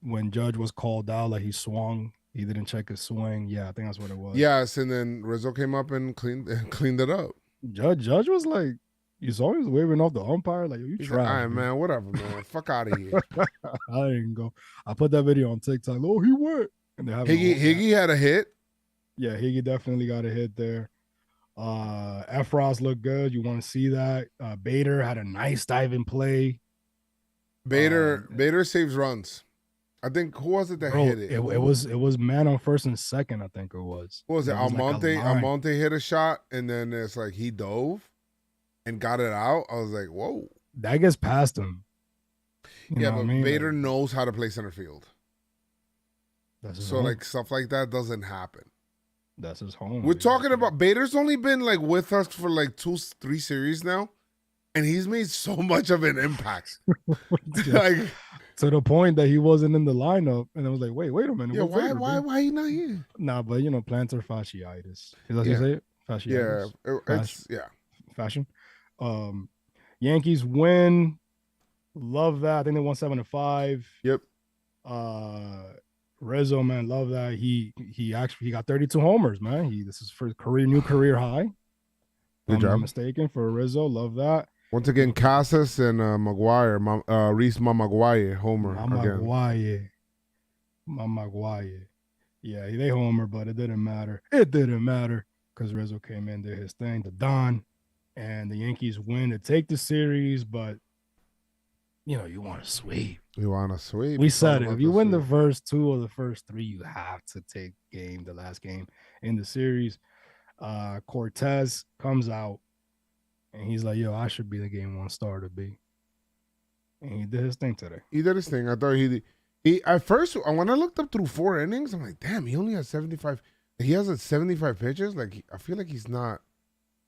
when Judge was called out, like he swung. He didn't check his swing. Yeah, I think that's what it was. Yes, and then Rizzo came up and cleaned it up. Judge was like, you saw he was waving off the umpire, like, you try. All right, man, whatever, man. Fuck out of here. I didn't go. I put that video on TikTok. Oh, he went. And Higgy had a hit. Yeah, Higgy definitely got a hit there. Efros looked good. You want to see that. Bader had a nice diving play. Bader saves runs. I think who was it that hit it? It was man on first and second, I think it was. What was it? Almonte hit a shot, and then it's like he dove and got it out. I was like, whoa. That gets past him. Yeah, but Bader knows how to play center field. So like stuff like that doesn't happen. That's his home. We're talking about Bader's only been like with us for like 2-3 series now, and he's made so much of an impact. Like to the point that he wasn't in the lineup, and I was like, wait a minute. Yeah, why he not here? Nah, but you know, plantar fasciitis. Is that you say it? Fasciitis. Yeah, fashion. Yankees win. Love that. I think they won 7-5. Yep. Rizzo, man, love that. He got 32 homers, man. This is for new career high. Good job. Not mistaken for Rizzo. Love that. Once again, Casas and Maguire, Reese Maguire, homer again. Maguire. Yeah, they homer, but it didn't matter. It didn't matter because Rizzo came in, did his thing, the Don, and the Yankees win to take the series. But you know, you want to sweep. You want to sweep. We said it. If you win the first 2 or the first 3, you have to take the last game in the series. Cortez comes out and he's like, yo, I should be the game 1 starter, B. And he did his thing today. He did his thing. I thought he at first, when I looked up through 4 innings, I'm like, damn, he only has 75. He has 75 pitches. Like, I feel like he's not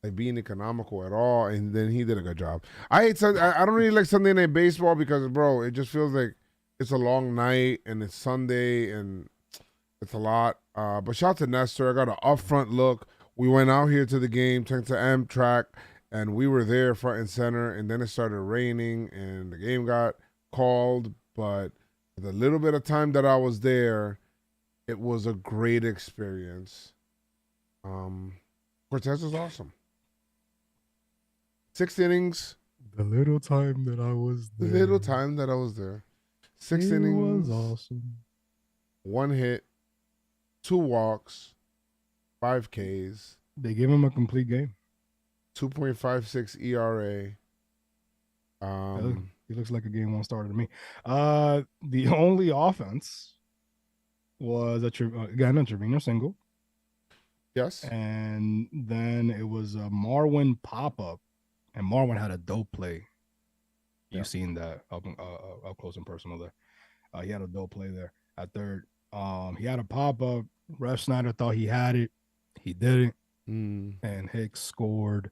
like being economical at all, and then he did a good job. I don't really like Sunday Night Baseball because, bro, it just feels like it's a long night and it's Sunday and it's a lot. But shout out to Nestor. I got an upfront look. We went out here to the game, thanks to Amtrak, and we were there front and center, and then it started raining and the game got called. But the little bit of time that I was there, it was a great experience. Cortez was awesome. 6 innings. The little time that I was there. 6 innings. Was awesome. 1 hit, 2 walks, 5 Ks. They gave him a complete game. 2.56 ERA. He looks like a game one starter to me. The only offense was again a Trevino single, Yes. and then it was a Marwin pop up, and Marwin had a dope play. You've seen that up close and personal there. He had a dope play there at third. He had a pop up. Ref Snyder thought he had it. He didn't. And Hicks scored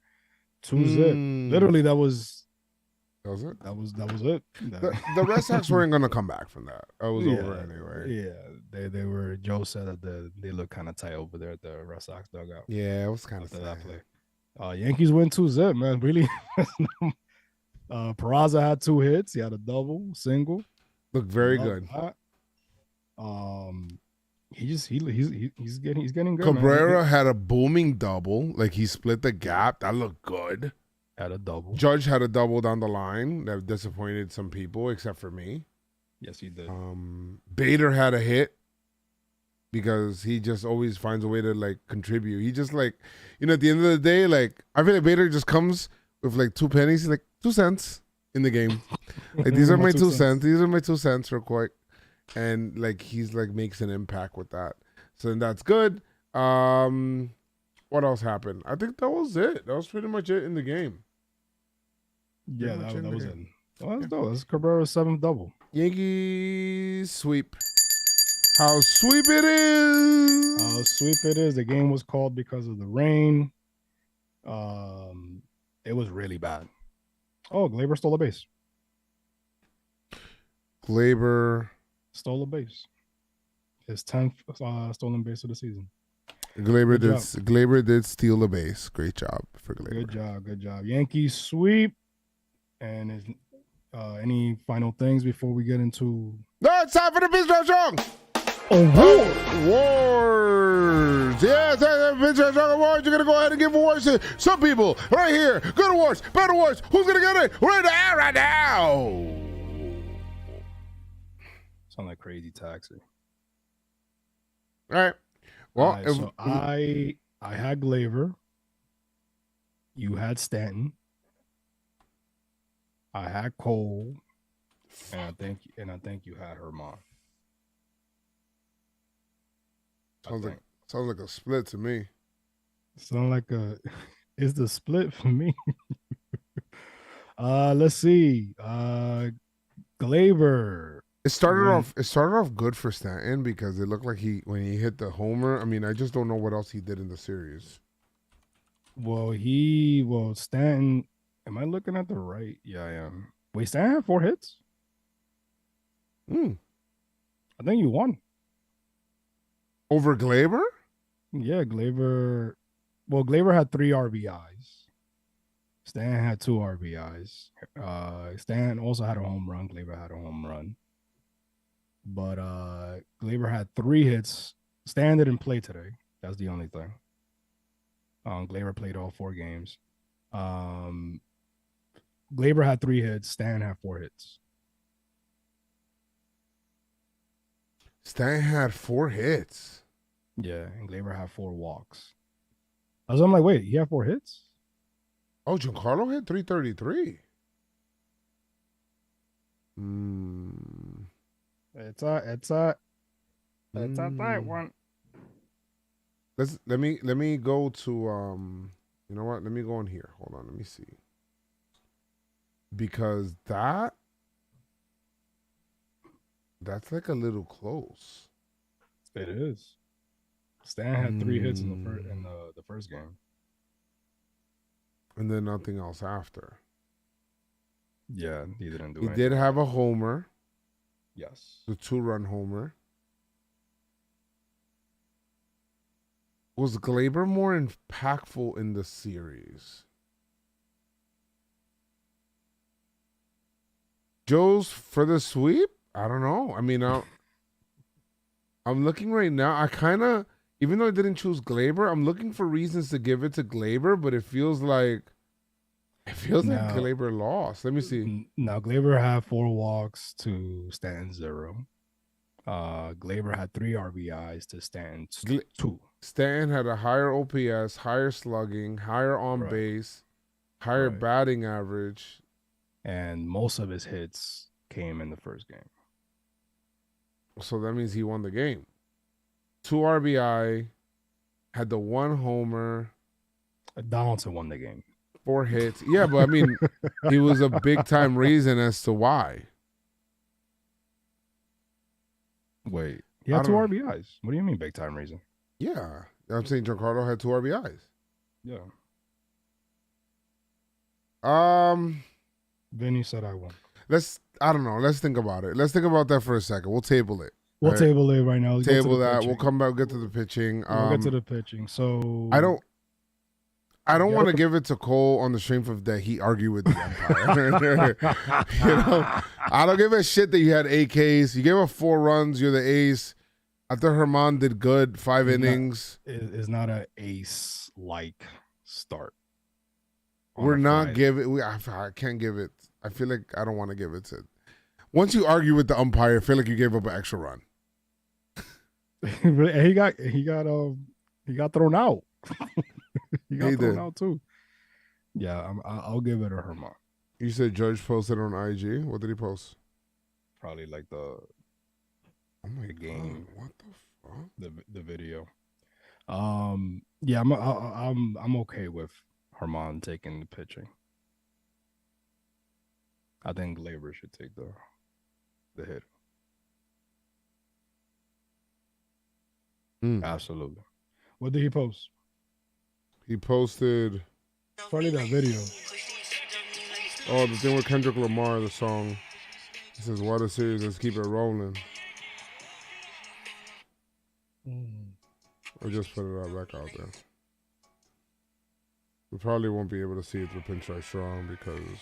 2-0. Literally, that was it. That was it. The Red Sox weren't gonna come back from that. It was over anyway. Yeah, they were. Joe said that they look kind of tight over there at the Red Sox dugout. Yeah, it was kind of that play. Yankees win 2-0, man. Really. Peraza had 2 hits. He had a double, single. Looked very good. He's getting good. Cabrera had a booming double. Like he split the gap. That looked good. Had a double. Judge had a double down the line that disappointed some people except for me. Yes, he did. Bader had a hit because he just always finds a way to like contribute. He just like, at the end of the day, like I feel like Bader just comes with like 2 pennies. He's like 2 cents in the game. Like these are my 2 cents. These are my 2 cents real quick. And like he's like makes an impact with that. So then that's good. What else happened? I think that was it. That was pretty much it in the game. Yeah, that was it. Well, that's dope. That's Cabrera's 7th double. Yankees sweep. How sweep it is. How sweep it is. The game was called because of the rain. It was really bad. Oh, Gleyber stole a base. Gleyber stole a base. His 10th stolen base of the season. Gleyber did steal a base. Great job for Gleyber. Good job. Yankees sweep. And is any final things before we get into? No, it's time for the PinstripeStrong Awards. Yes, PinstripeStrong Awards. You're gonna go ahead and give awards to some people right here. Good awards, bad awards. Who's gonna get it right now? Sound like Crazy Taxi. All right. Well, so I had Gleyber. You had Stanton. I had Cole, and I think you had Herman. Sounds like a split to me. Sound like it's the split for me. Let's see. Gleyber. It started off good for Stanton because it looked like when he hit the homer. I mean, I just don't know what else he did in the series. Well, Stanton. Am I looking at the right? Yeah, I am. Wait, Stanton had 4 hits? I think you won. Over Gleyber? Yeah, Gleyber. Well, Gleyber had 3 RBIs. Stanton had 2 RBIs. Stanton also had a home run. Gleyber had a home run. But Gleyber had 3 hits. Stanton didn't play today. That's the only thing. Gleyber played all 4 games. Gleyber had 3 hits. Stan had 4 hits. Stan had 4 hits. Yeah, and Gleyber had 4 walks. I'm like, wait, he had 4 hits? Oh, Giancarlo hit 333. It's a tight one. Let me go to you know what? Let me go in here. Hold on, let me see. Because that's like a little close. It is. Stan had 3 hits in the first game. And then nothing else after. Yeah, he didn't do He anything. did have a homer. Yes. The 2-run homer. Was Gleyber more impactful in the series? Joe's for the sweep? I don't know. I mean, I'm looking right now. I kind of, even though I didn't choose Gleyber, I'm looking for reasons to give it to Gleyber, but it feels like Gleyber lost. Let me see. Now, Gleyber had 4 walks to Stanton 0. Gleyber had 3 RBIs to Stanton 2. Stanton had a higher OPS, higher slugging, higher on base, higher batting average. and most of his hits came in the first game. So that means he won the game. 2 RBI, had the 1 homer, Donaldson won the game. 4 hits. Yeah, but I mean, he was a big time reason as to why. Wait, he had 2 RBIs. What do you mean big time reason? Yeah, I'm saying Giancarlo had 2 RBIs. Yeah. Vinny said I won. I don't know. Let's think about it. Let's think about that for a second. We'll table it. We'll table it right now. Let's table that. We'll come back, get to the pitching. We'll get to the pitching. So I don't want to give it to Cole on the strength of that he argued with the umpire. I don't give a shit that you had 8 Ks. You gave up 4 runs. You're the ace. I thought Herman did good. 5 innings. It's not an ace-like start. We're not giving. I can't give it. I feel like I don't want to give it to. Once you argue with the umpire, I feel like you gave up an extra run. he got thrown out. He got thrown out too. Yeah, I'll give it a Herman. You said Judge posted on IG. What did he post? Probably like the game. What the fuck? The video. Yeah, I'm okay with Herman taking the pitching. I think Gleyber should take the hit. Absolutely. What did he post? He posted probably that video. Oh, the thing with Kendrick Lamar, the song. He says, "What a series, let's keep it rolling." Or just put it back out there. We probably won't be able to see it through PinstripeStrong because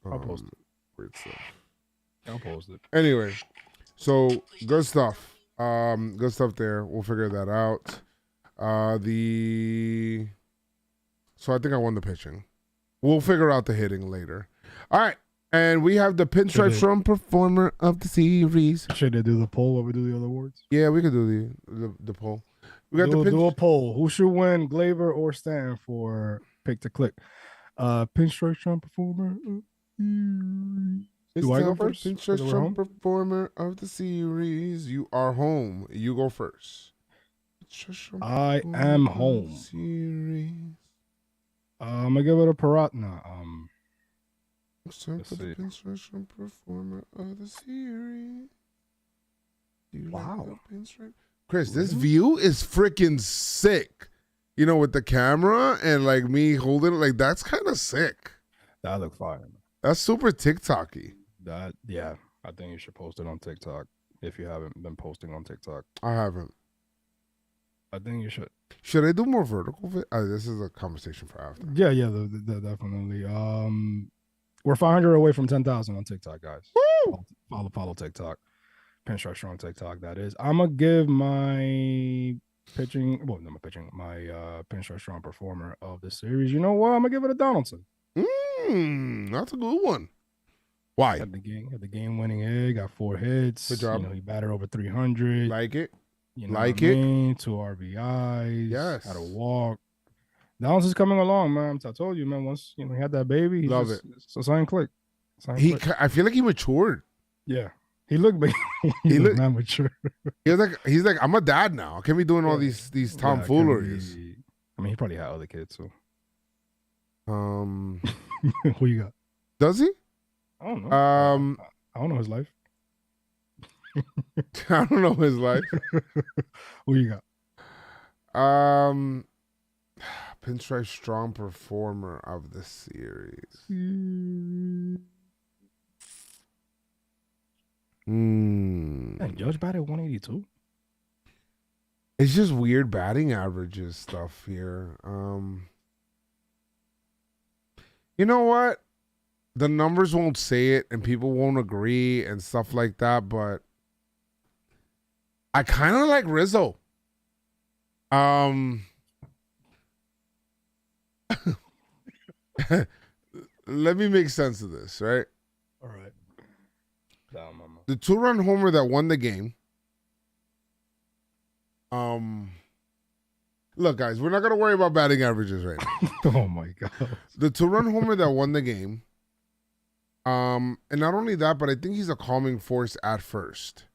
I'll post it. Weird stuff. I'll post it. Anyway, so good stuff. Good stuff there. We'll figure that out. So I think I won the pitching. We'll figure out the hitting later. All right. And we have the PinstripeStrong Performer of the Series. Should they do the poll or we do the other awards? Yeah, we could do the poll. We got do a poll. Who should win, Gleyber or Stanton for Pick to Click? PinstripeStrong Performer. Do I go first? PinstripeStrong Performer of the Series. You are home. You go first. I am home. Series. I'm gonna give it a Paratna. It's time for the PinstripeStrong Performer of the Series. Wow. Like Chris, this view is freaking sick. You know, with the camera and like me holding it, like that's kind of sick. That look fire, man. That's super TikTok-y. Yeah, I think you should post it on TikTok if you haven't been posting on TikTok. I haven't. I think you should. Should I do more vertical? This is a conversation for after. Yeah, definitely. We're 500 away from 10,000 on TikTok, guys. Woo! Follow TikTok. PinstripeStrong TikTok, that is. I'm going to give my PinstripeStrong Performer of the Series. You know what? I'm going to give it a Donaldson. That's a good one. Why? Had the game winning hit, got 4 hits. Good job. You know, he batted over 300. Like it. You know like what I it. mean? 2 RBIs. Yes. Had a walk. Donaldson's coming along, man. I told you, man. Once he had that baby, Love it. So sign click. I feel like he matured. Yeah, he looked big. he looked not mature. He's like, I'm a dad now. I can't be doing all these tomfooleries. I mean, he probably had other kids too. Who Who you got? Does he? I don't know. I don't know his life. I don't know his life. Who you got? PinstripeStrong Performer of the Series. And Judge batted 182. It's just weird batting averages stuff here. You know what? The numbers won't say it and people won't agree and stuff like that, but I kind of like Rizzo. Let me make sense of this, right? All right. The 2-run homer that won the game. Look, guys, we're not gonna worry about batting averages right now. Oh my god. The 2-run homer that won the game. And not only that, but I think he's a calming force at first.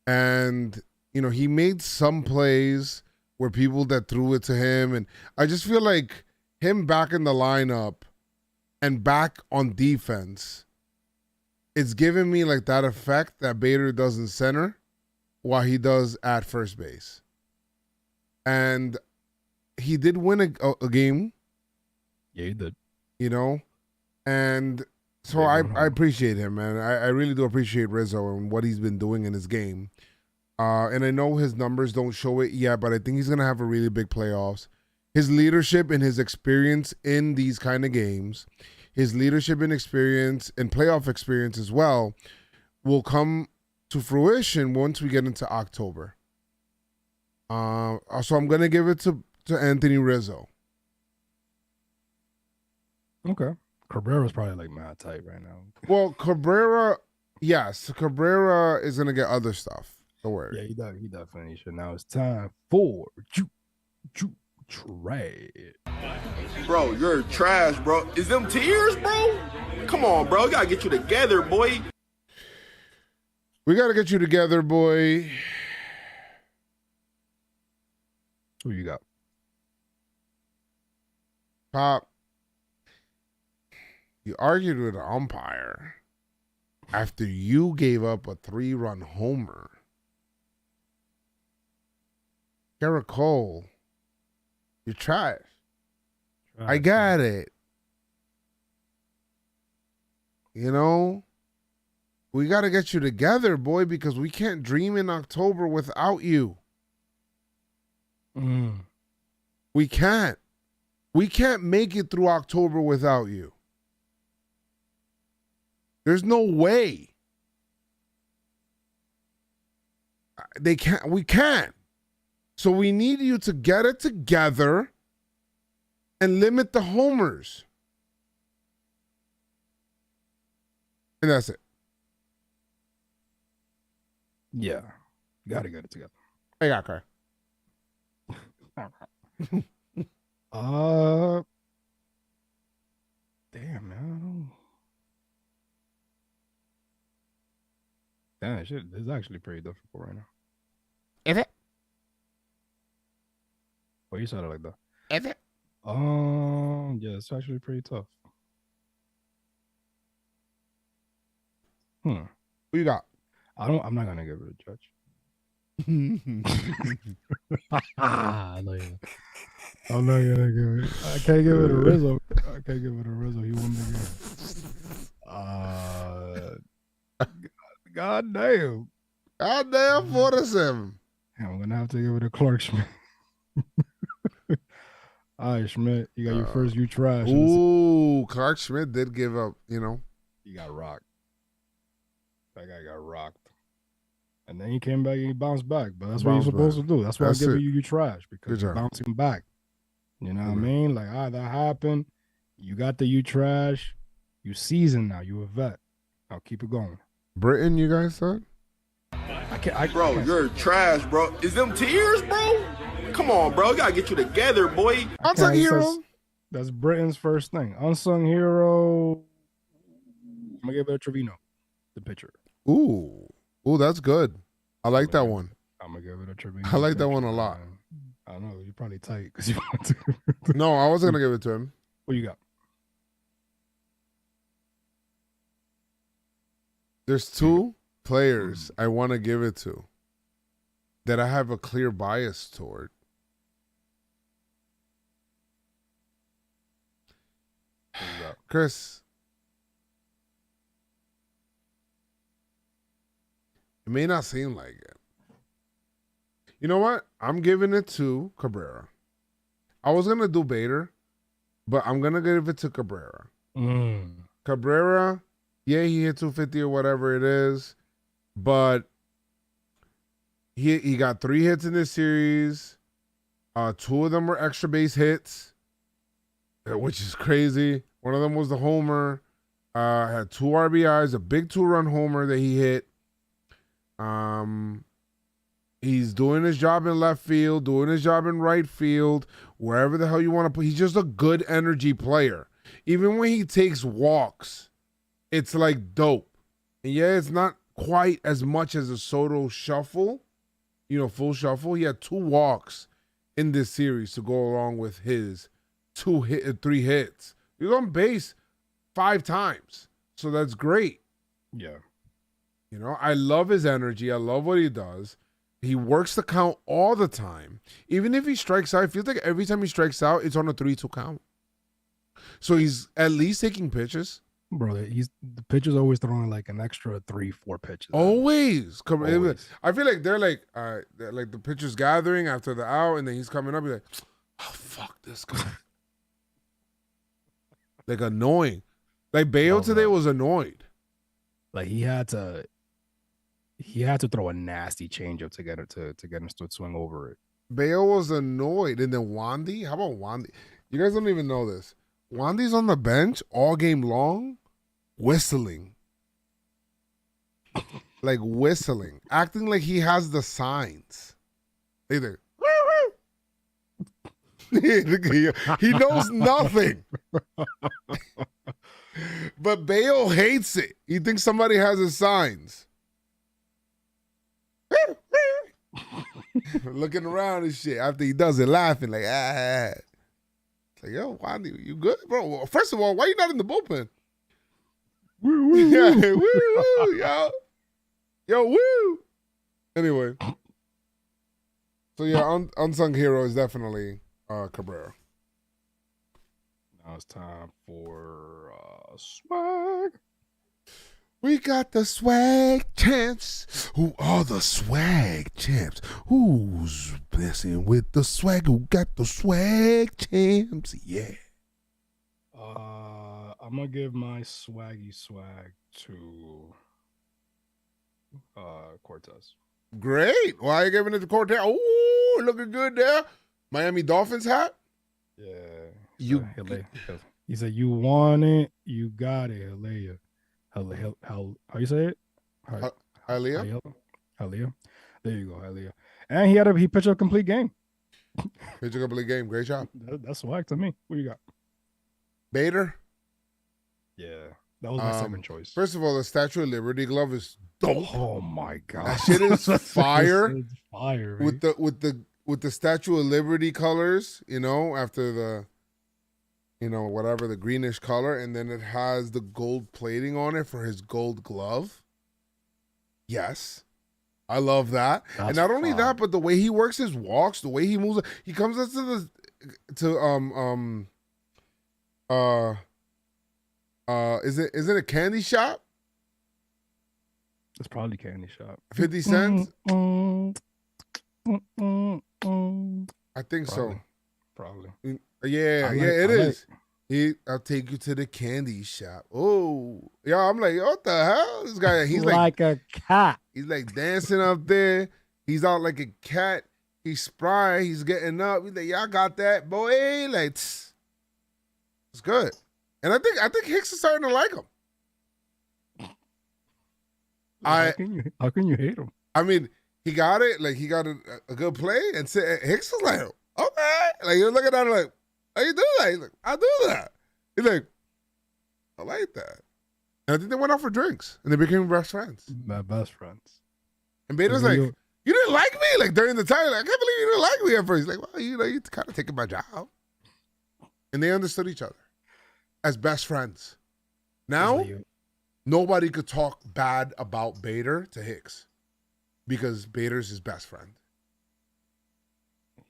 And he made some plays where people that threw it to him, and I just feel like him back in the lineup and back on defense, it's giving me like that effect that Bader does in center while he does at first base. And he did win a game. Yeah, he did. And so I appreciate him, man. I really do appreciate Rizzo and what he's been doing in his game. And I know his numbers don't show it yet, but I think he's going to have a really big playoffs. His leadership and his experience in these kind of games, his leadership and experience and playoff experience as well, will come to fruition once we get into October. So I'm going to give it to Anthony Rizzo. Okay. Cabrera's probably like mad tight right now. Well, Cabrera, yes. Cabrera is going to get other stuff. Don't worry. Yeah, he definitely should. Now it's time for trade. Bro, you're trash, bro. Is them tears, bro? Come on, bro. You gotta get you together, boy. We got to get you together, boy. Who you got? Pop, you argued with an umpire after you gave up a 3-run homer. Garrett Cole, you're trash. I got it. We got to get you together, boy, because we can't dream in October without you. We can't. We can't make it through October without you. There's no way. We can't. So we need you to get it together and limit the homers. And that's it. Yeah. Gotta get it together. I got her. Damn, man. Damn, shit, this is actually pretty difficult right now. Is it? Oh, you said it like that. Is it? Yeah, it's actually pretty tough. Who you got? I'm not gonna give it a judge. I know you. I'm not gonna give it. I can't give it a Rizzo. I can't give it a Rizzo. He won the game. God damn. God damn, 4-7. I'm gonna have to give it a Clark Schmidt. All right, Schmidt, you got your first you trash. Ooh, Clark Schmidt did give up, He got rocked. That guy got rocked. And then he came back and he bounced back. But that's what you're supposed to do. That's why I give you trash, because you're bouncing back. You know what I mean? Like, that happened. You got the you trash. You seasoned now. You a vet. I'll keep it going. Britain, you guys thought? Bro, you're trash, bro. Is them tears, bro? Come on, bro. You gotta get you together, boy. Unsung hero. That's Britain's first thing. Unsung hero. I'm gonna give it a Trevino, the pitcher. Ooh, that's good. I like that one. I'm gonna give it a Trevino. I like that one a lot. I don't know. You're probably tight because you want to. No, I wasn't gonna give it to him. What you got? There's 2 players I want to give it to that I have a clear bias toward. Chris, it may not seem like it. You know what? I'm giving it to Cabrera. I was going to do Bader, but I'm going to give it to Cabrera. Cabrera, yeah, he hit 250 or whatever it is, but he got 3 hits in this series. 2 of them were extra base hits, which is crazy. One of them was the homer. Had 2 RBIs, a big 2-run homer that he hit. He's doing his job in left field, doing his job in right field, wherever the hell you want to put. He's just a good energy player. Even when he takes walks, it's like dope. And yeah, it's not quite as much as a Soto shuffle, full shuffle. He had 2 walks in this series to go along with his 3 hits. He was on base 5 times. So that's great. Yeah. I love his energy. I love what he does. He works the count all the time. Even if he strikes out, it feels like every time he strikes out, it's on a 3-2 count. So he's at least taking pitches. Bro, the pitcher's always throwing like an extra 3-4 pitches. Always. Always. I feel like they're like, all right, like the pitcher's gathering after the out, and then he's coming up. He's like, oh, fuck this guy. Like annoying. Like Bayo today was annoyed. Like he had to throw a nasty changeup to get him to swing over it. Bayo was annoyed. And then Wandy, how about Wandy? You guys don't even know this. Wandy's on the bench all game long, whistling. Like whistling. Acting like he has the signs. Either. He knows nothing. But Bayo hates it. He thinks somebody has his signs. Looking around and shit after he does it, laughing like, ah. It's like, yo, Wandy, you good, bro? Well, first of all, why you not in the bullpen? Woo, woo, yeah, woo, woo, yo. Yo, woo. Anyway. So, yeah, unsung hero is definitely Cabrera. Now it's time for swag. We got the swag champs. Who are the swag champs? Who's messing with the swag? Who got the swag champs? Yeah. I'm gonna give my swaggy swag to Cortez. Great. Why are you giving it to Cortez? Oh, looking good there. Miami Dolphins hat? Yeah. He said, you want it, you got it, Hialeah. How you say it? Hialeah? Hialeah. There you go, Hialeah. And he pitched a complete game. Pitched a complete game. Great job. That's swag to me. What you got? Bader? Yeah. That was my second choice. First of all, the Statue of Liberty glove is dope. Oh my god. That shit is fire. It's fire, with the Statue of Liberty colors, after the whatever, the greenish color, and then it has the gold plating on it for his gold glove. Yes. I love that. That's and not only fun. that, but the way he works his walks, the way he moves, he comes up is it a candy shop? It's probably candy shop. 50 cents? I think Probably. so. Probably. Yeah, it is. I'll take you to the candy shop. Oh, yo, I'm like, what the hell? This guy, he's like a cat. He's like dancing up there. He's out like a cat. He's spry. He's getting up. He's like, y'all got that, boy. Like, tss. It's good. And I think Hicks is starting to like him. How can you hate him? I mean, he got it. Like, he got a good play. And Hicks was like, okay. Like, you're looking at him like, how you do that? He's like, I do that. He's like, I like that. And I think they went out for drinks. And they became best friends. My best friends. And Bader's like, you didn't like me? Like, during the time, like, I can't believe you didn't like me at first. He's like, well, you kind of taking my job. And they understood each other as best friends. Now, nobody could talk bad about Bader to Hicks because Bader's his best friend.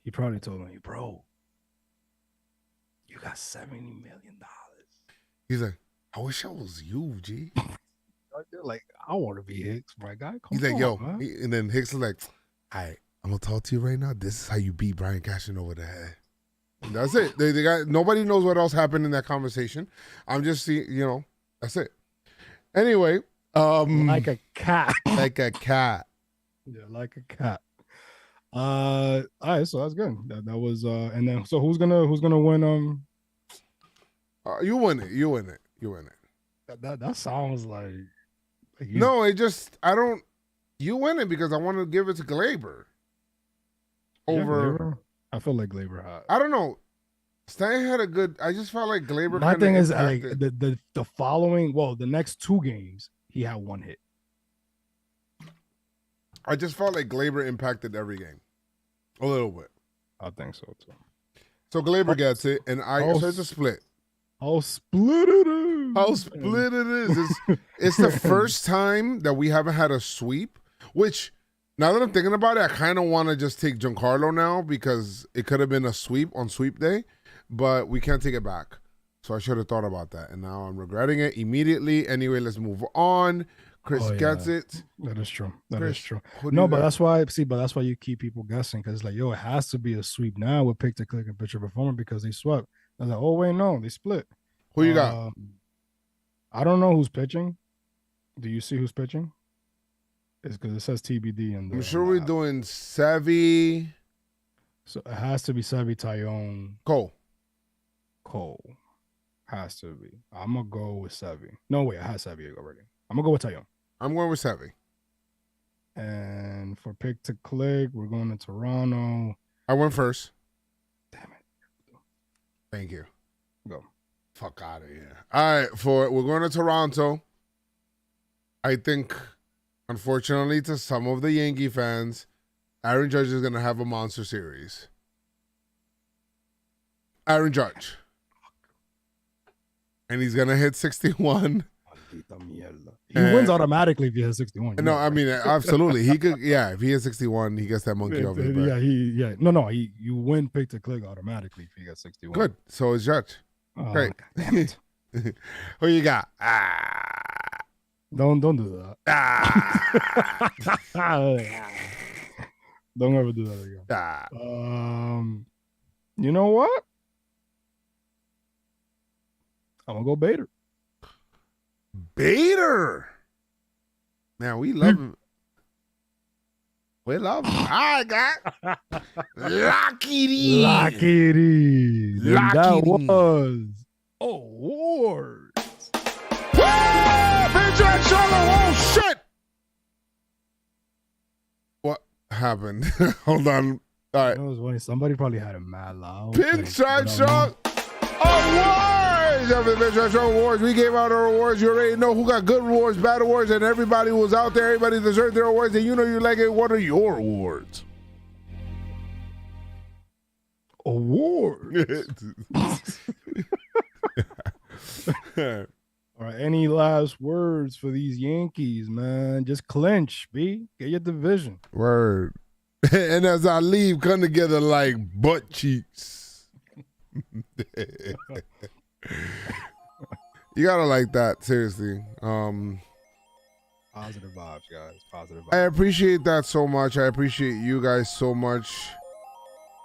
He probably told me, bro, you got $70 million. He's like, I wish I was you, G. Like, I want to be Hicks, my guy. He's like, yo. And then Hicks is like, all right, I'm going to talk to you right now. This is how you beat Brian Cashman over the head. And that's it. They got, nobody knows what else happened in that conversation. I'm just seeing, that's it. Anyway. Like a cat. Like a cat. Yeah, like a cat. All right, so that's good. That was and then so who's gonna win? You win it. You win it. That sounds like no. You win it because I want to give it to Glaber. over. Gleyber? I feel like Gleyber had. I don't know. Stanton had a good. I just felt like Gleyber. My thing is like impacted. the following. Well, the next 2 games he had 1 hit. I just felt like Gleyber impacted every game a little bit. I think so too. So Gleyber gets it, and so it's a split. How split it is. How split it is. It's the first time that we haven't had a sweep, which now that I'm thinking about it, I kind of want to just take Giancarlo now because it could have been a sweep on sweep day, but we can't take it back. So I should have thought about that, and now I'm regretting it immediately. Anyway, let's move on. Chris gets it. That is true. That is true. Who do No, you but got? that's why you keep people guessing because like, yo, it has to be a sweep now with pick to click and picture performer because they swept. I was like, oh wait, no, they split. Who you got? I don't know who's pitching. Do you see who's pitching? It's because it says TBD and I'm sure we're doing Sevy. So it has to be Sevy, Tyone, Cole. Has to be. I'm gonna go with Sevy. No, wait, I had Sevy already. I'm gonna go with Tyone. I'm going with Sevy. And for pick to click, we're going to Toronto. I went first. Damn it. Thank you. Go. Fuck out of here. All right, we're going to Toronto. I think, unfortunately, to some of the Yankee fans, Aaron Judge is going to have a monster series. Aaron Judge. And he's going to hit 61. He wins automatically if he has 61. No, I mean, absolutely. He could, yeah, if he has 61, he gets that monkey off his back. Yeah, you win pick to click automatically if he gets 61. Good. So is Judge. Great. Damn it. Who you got? Don't do that. Don't ever do that again. You know what? I'm gonna go Bader. Bader. Man, we love him. We love him. I got Lucky. That was awards. Oh, shit. What happened? Hold on. All right. It was funny. Somebody probably had a mad loud. PinstripeStrong Awards. After the PinstripeStrong Awards, we gave out our awards. You already know who got good awards, bad awards, and everybody was out there. Everybody deserved their awards, and you know you like it. What are your awards? Awards. All right. Any last words for these Yankees, man? Just clinch, B. Get your division. Word. And as I leave, come together like butt cheeks. You gotta like that, seriously. Positive vibes, guys. Positive vibes. I appreciate that so much. I appreciate you guys so much.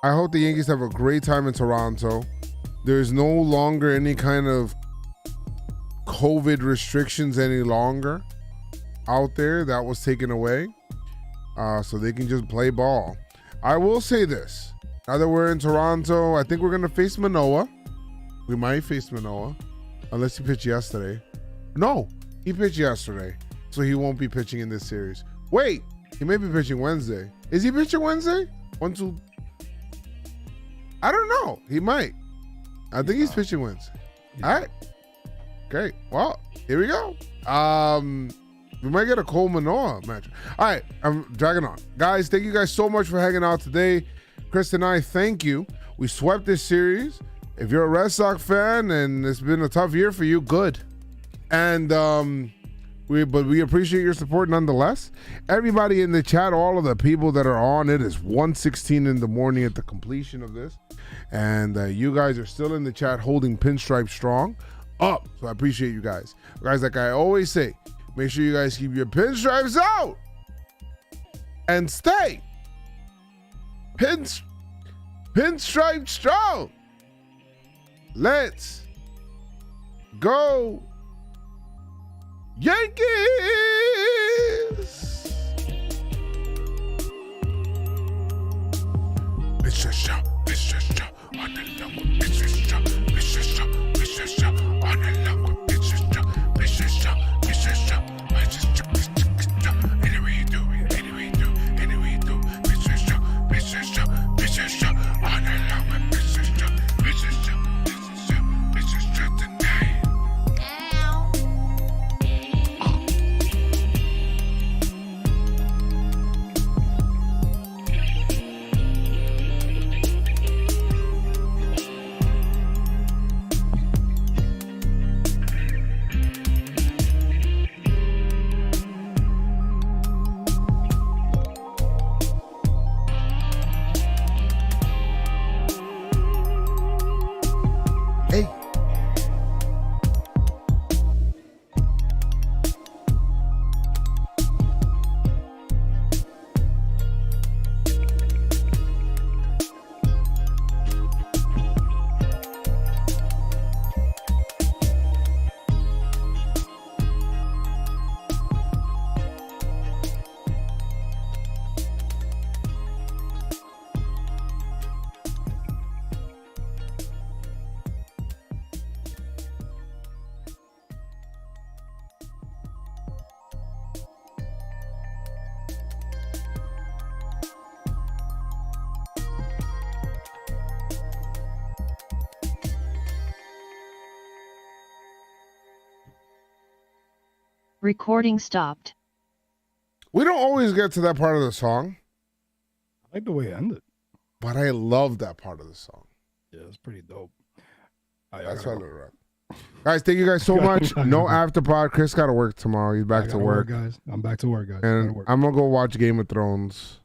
I hope the Yankees have a great time in Toronto. There's no longer any kind of COVID restrictions any longer out there. That was taken away. So they can just play ball. I will say this. Now that we're in Toronto, I think we're going to face Manoah. We might face Manoah. Unless he pitched yesterday. No, he pitched yesterday. So he won't be pitching in this series. Wait, he may be pitching Wednesday. Is he pitching Wednesday? 1, 2. I don't know. He might. I think he's pitching Wednesday. All right. Great. Well, here we go. We might get a Cole Manoah match. All right. I'm dragging on. Guys, thank you guys so much for hanging out today. Chris and I, thank you. We swept this series. If you're a Red Sox fan and it's been a tough year for you, good. And we appreciate your support nonetheless. Everybody in the chat, all of the people that are on it, is 1:16 in the morning at the completion of this. And you guys are still in the chat holding PinstripeStrong up. So I appreciate you guys. Guys, like I always say, make sure you guys keep your pinstripes out and stay pinstripe strong. Let's go Yankees! Pinstripe strong, pinstripe strong, on the low, pinstripe strong, pinstripe strong, pinstripe strong, on the low, pinstripe strong, pinstripe strong, pinstripe strong, pinstripe strong. Anyway you do, pinstripe strong, pinstripe strong, pinstripe strong. Recording stopped. We don't always get to that part of the song, I like the way it ended. but I love that part of the song. Yeah, it's pretty dope. That's why I love it. Guys, thank you guys so much. No afterpod. Chris got to work tomorrow. He's back to work. Guys. I'm back to work, guys. And I'm going to go watch Game of Thrones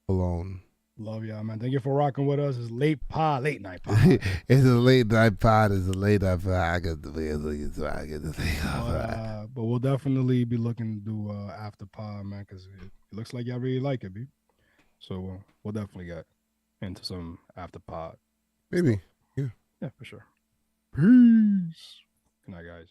alone. Love y'all, man. Thank you for rocking with us. It's late night pod. It's a late night pod. It's a late night pod. But we'll definitely be looking to do after pod, man, because it looks like y'all really like it, B. So we'll definitely get into some after pod. Maybe. Yeah, for sure. Peace. Good night, guys.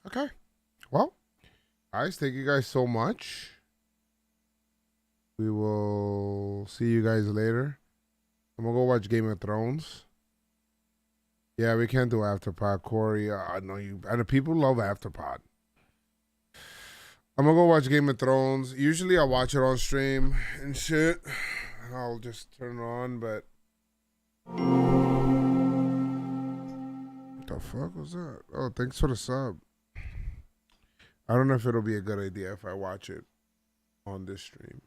Okay. Well, guys, thank you guys so much. We will see you guys later. I'm going to go watch Game of Thrones. Yeah, we can't do Afterpod. Corey, I know you. And the people love Afterpod. I'm going to go watch Game of Thrones. Usually I watch it on stream and shit. And I'll just turn it on, but... What the fuck was that? Oh, thanks for the sub. I don't know if it'll be a good idea if I watch it on this stream.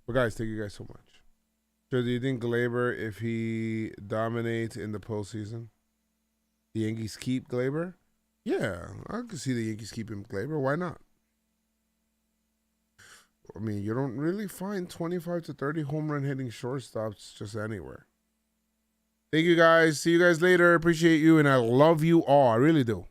But guys, thank you guys so much. So do you think Glaber, if he dominates in the postseason, the Yankees keep Glaber? Yeah, I could see the Yankees keeping Glaber. Why not? I mean, you don't really find 25 to 30 home run hitting shortstops just anywhere. Thank you guys. See you guys later. Appreciate you, and I love you all. I really do.